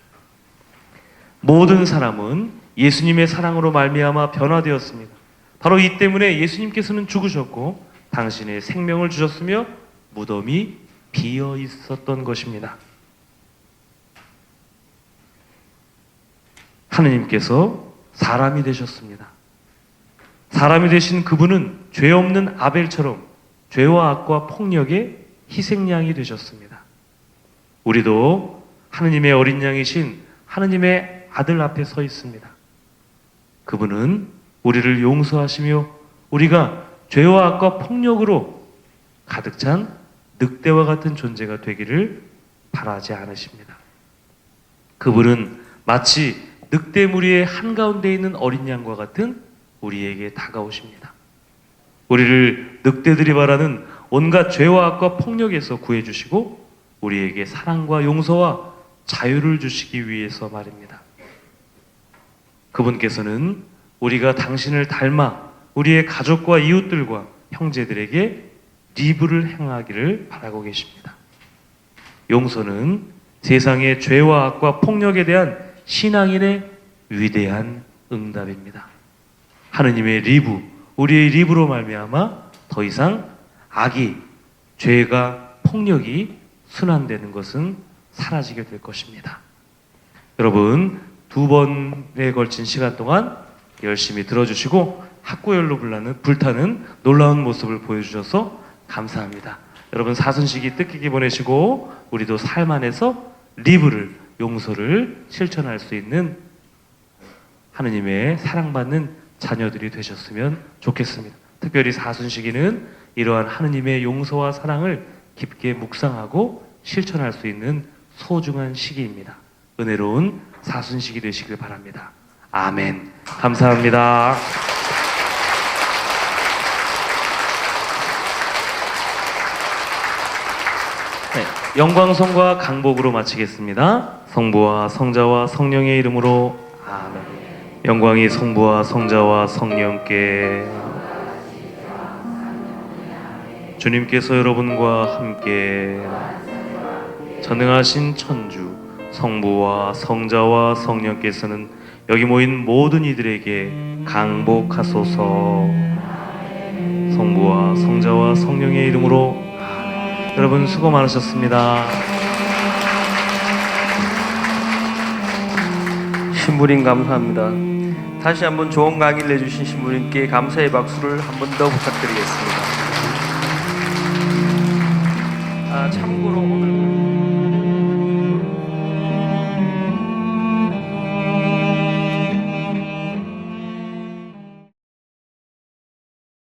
모든 사람은 예수님의 사랑으로 말미암아 변화되었습니다. 바로 이 때문에 예수님께서는 죽으셨고 당신의 생명을 주셨으며 무덤이 비어 있었던 것입니다. 하느님께서 사람이 되셨습니다. 사람이 되신 그분은 죄 없는 아벨처럼 죄와 악과 폭력의 희생양이 되셨습니다. 우리도 하느님의 어린 양이신 하느님의 아들 앞에 서 있습니다. 그분은 우리를 용서하시며 우리가 죄와 악과 폭력으로 가득 찬 늑대와 같은 존재가 되기를 바라지 않으십니다. 그분은 마치 늑대 무리의 한가운데 있는 어린 양과 같은 우리에게 다가오십니다. 우리를 늑대들이 바라는 온갖 죄와 악과 폭력에서 구해주시고 우리에게 사랑과 용서와 자유를 주시기 위해서 말입니다. 그분께서는 우리가 당신을 닮아 우리의 가족과 이웃들과 형제들에게 리브를 행하기를 바라고 계십니다. 용서는 세상의 죄와 악과 폭력에 대한 신앙인의 위대한 응답입니다. 하느님의 리브, 우리의 리브로 말미암아 더 이상 악이, 죄가, 폭력이 순환되는 것은 사라지게 될 것입니다. 여러분, 2번에 걸친 시간 동안 열심히 들어주시고 학구열로 불타는 놀라운 모습을 보여주셔서 감사합니다. 여러분, 사순식이 뜻깊게 보내시고 우리도 삶 안에서 리브를, 용서를 실천할 수 있는 하느님의 사랑받는 자녀들이 되셨으면 좋겠습니다. 특별히 사순식이는 이러한 하느님의 용서와 사랑을 깊게 묵상하고 실천할 수 있는 소중한 시기입니다. 은혜로운 사순식이 되시길 바랍니다. 아멘. 감사합니다. 네, 영광성과 강복으로 마치겠습니다. 성부와 성자와 성령의 이름으로 아멘. 영광이 성부와 성자와 성령께 주님께서 여러분과 함께 전능하신 천주 성부와 성자와 성령께서는 여기 모인 모든 이들에게 강복하소서. 성부와 성자와 성령의 이름으로 여러분 수고 많으셨습니다. 신부님 감사합니다. 다시 한번 좋은 강의를 해주신 신부님께 감사의 박수를 한 번 더 부탁드리겠습니다.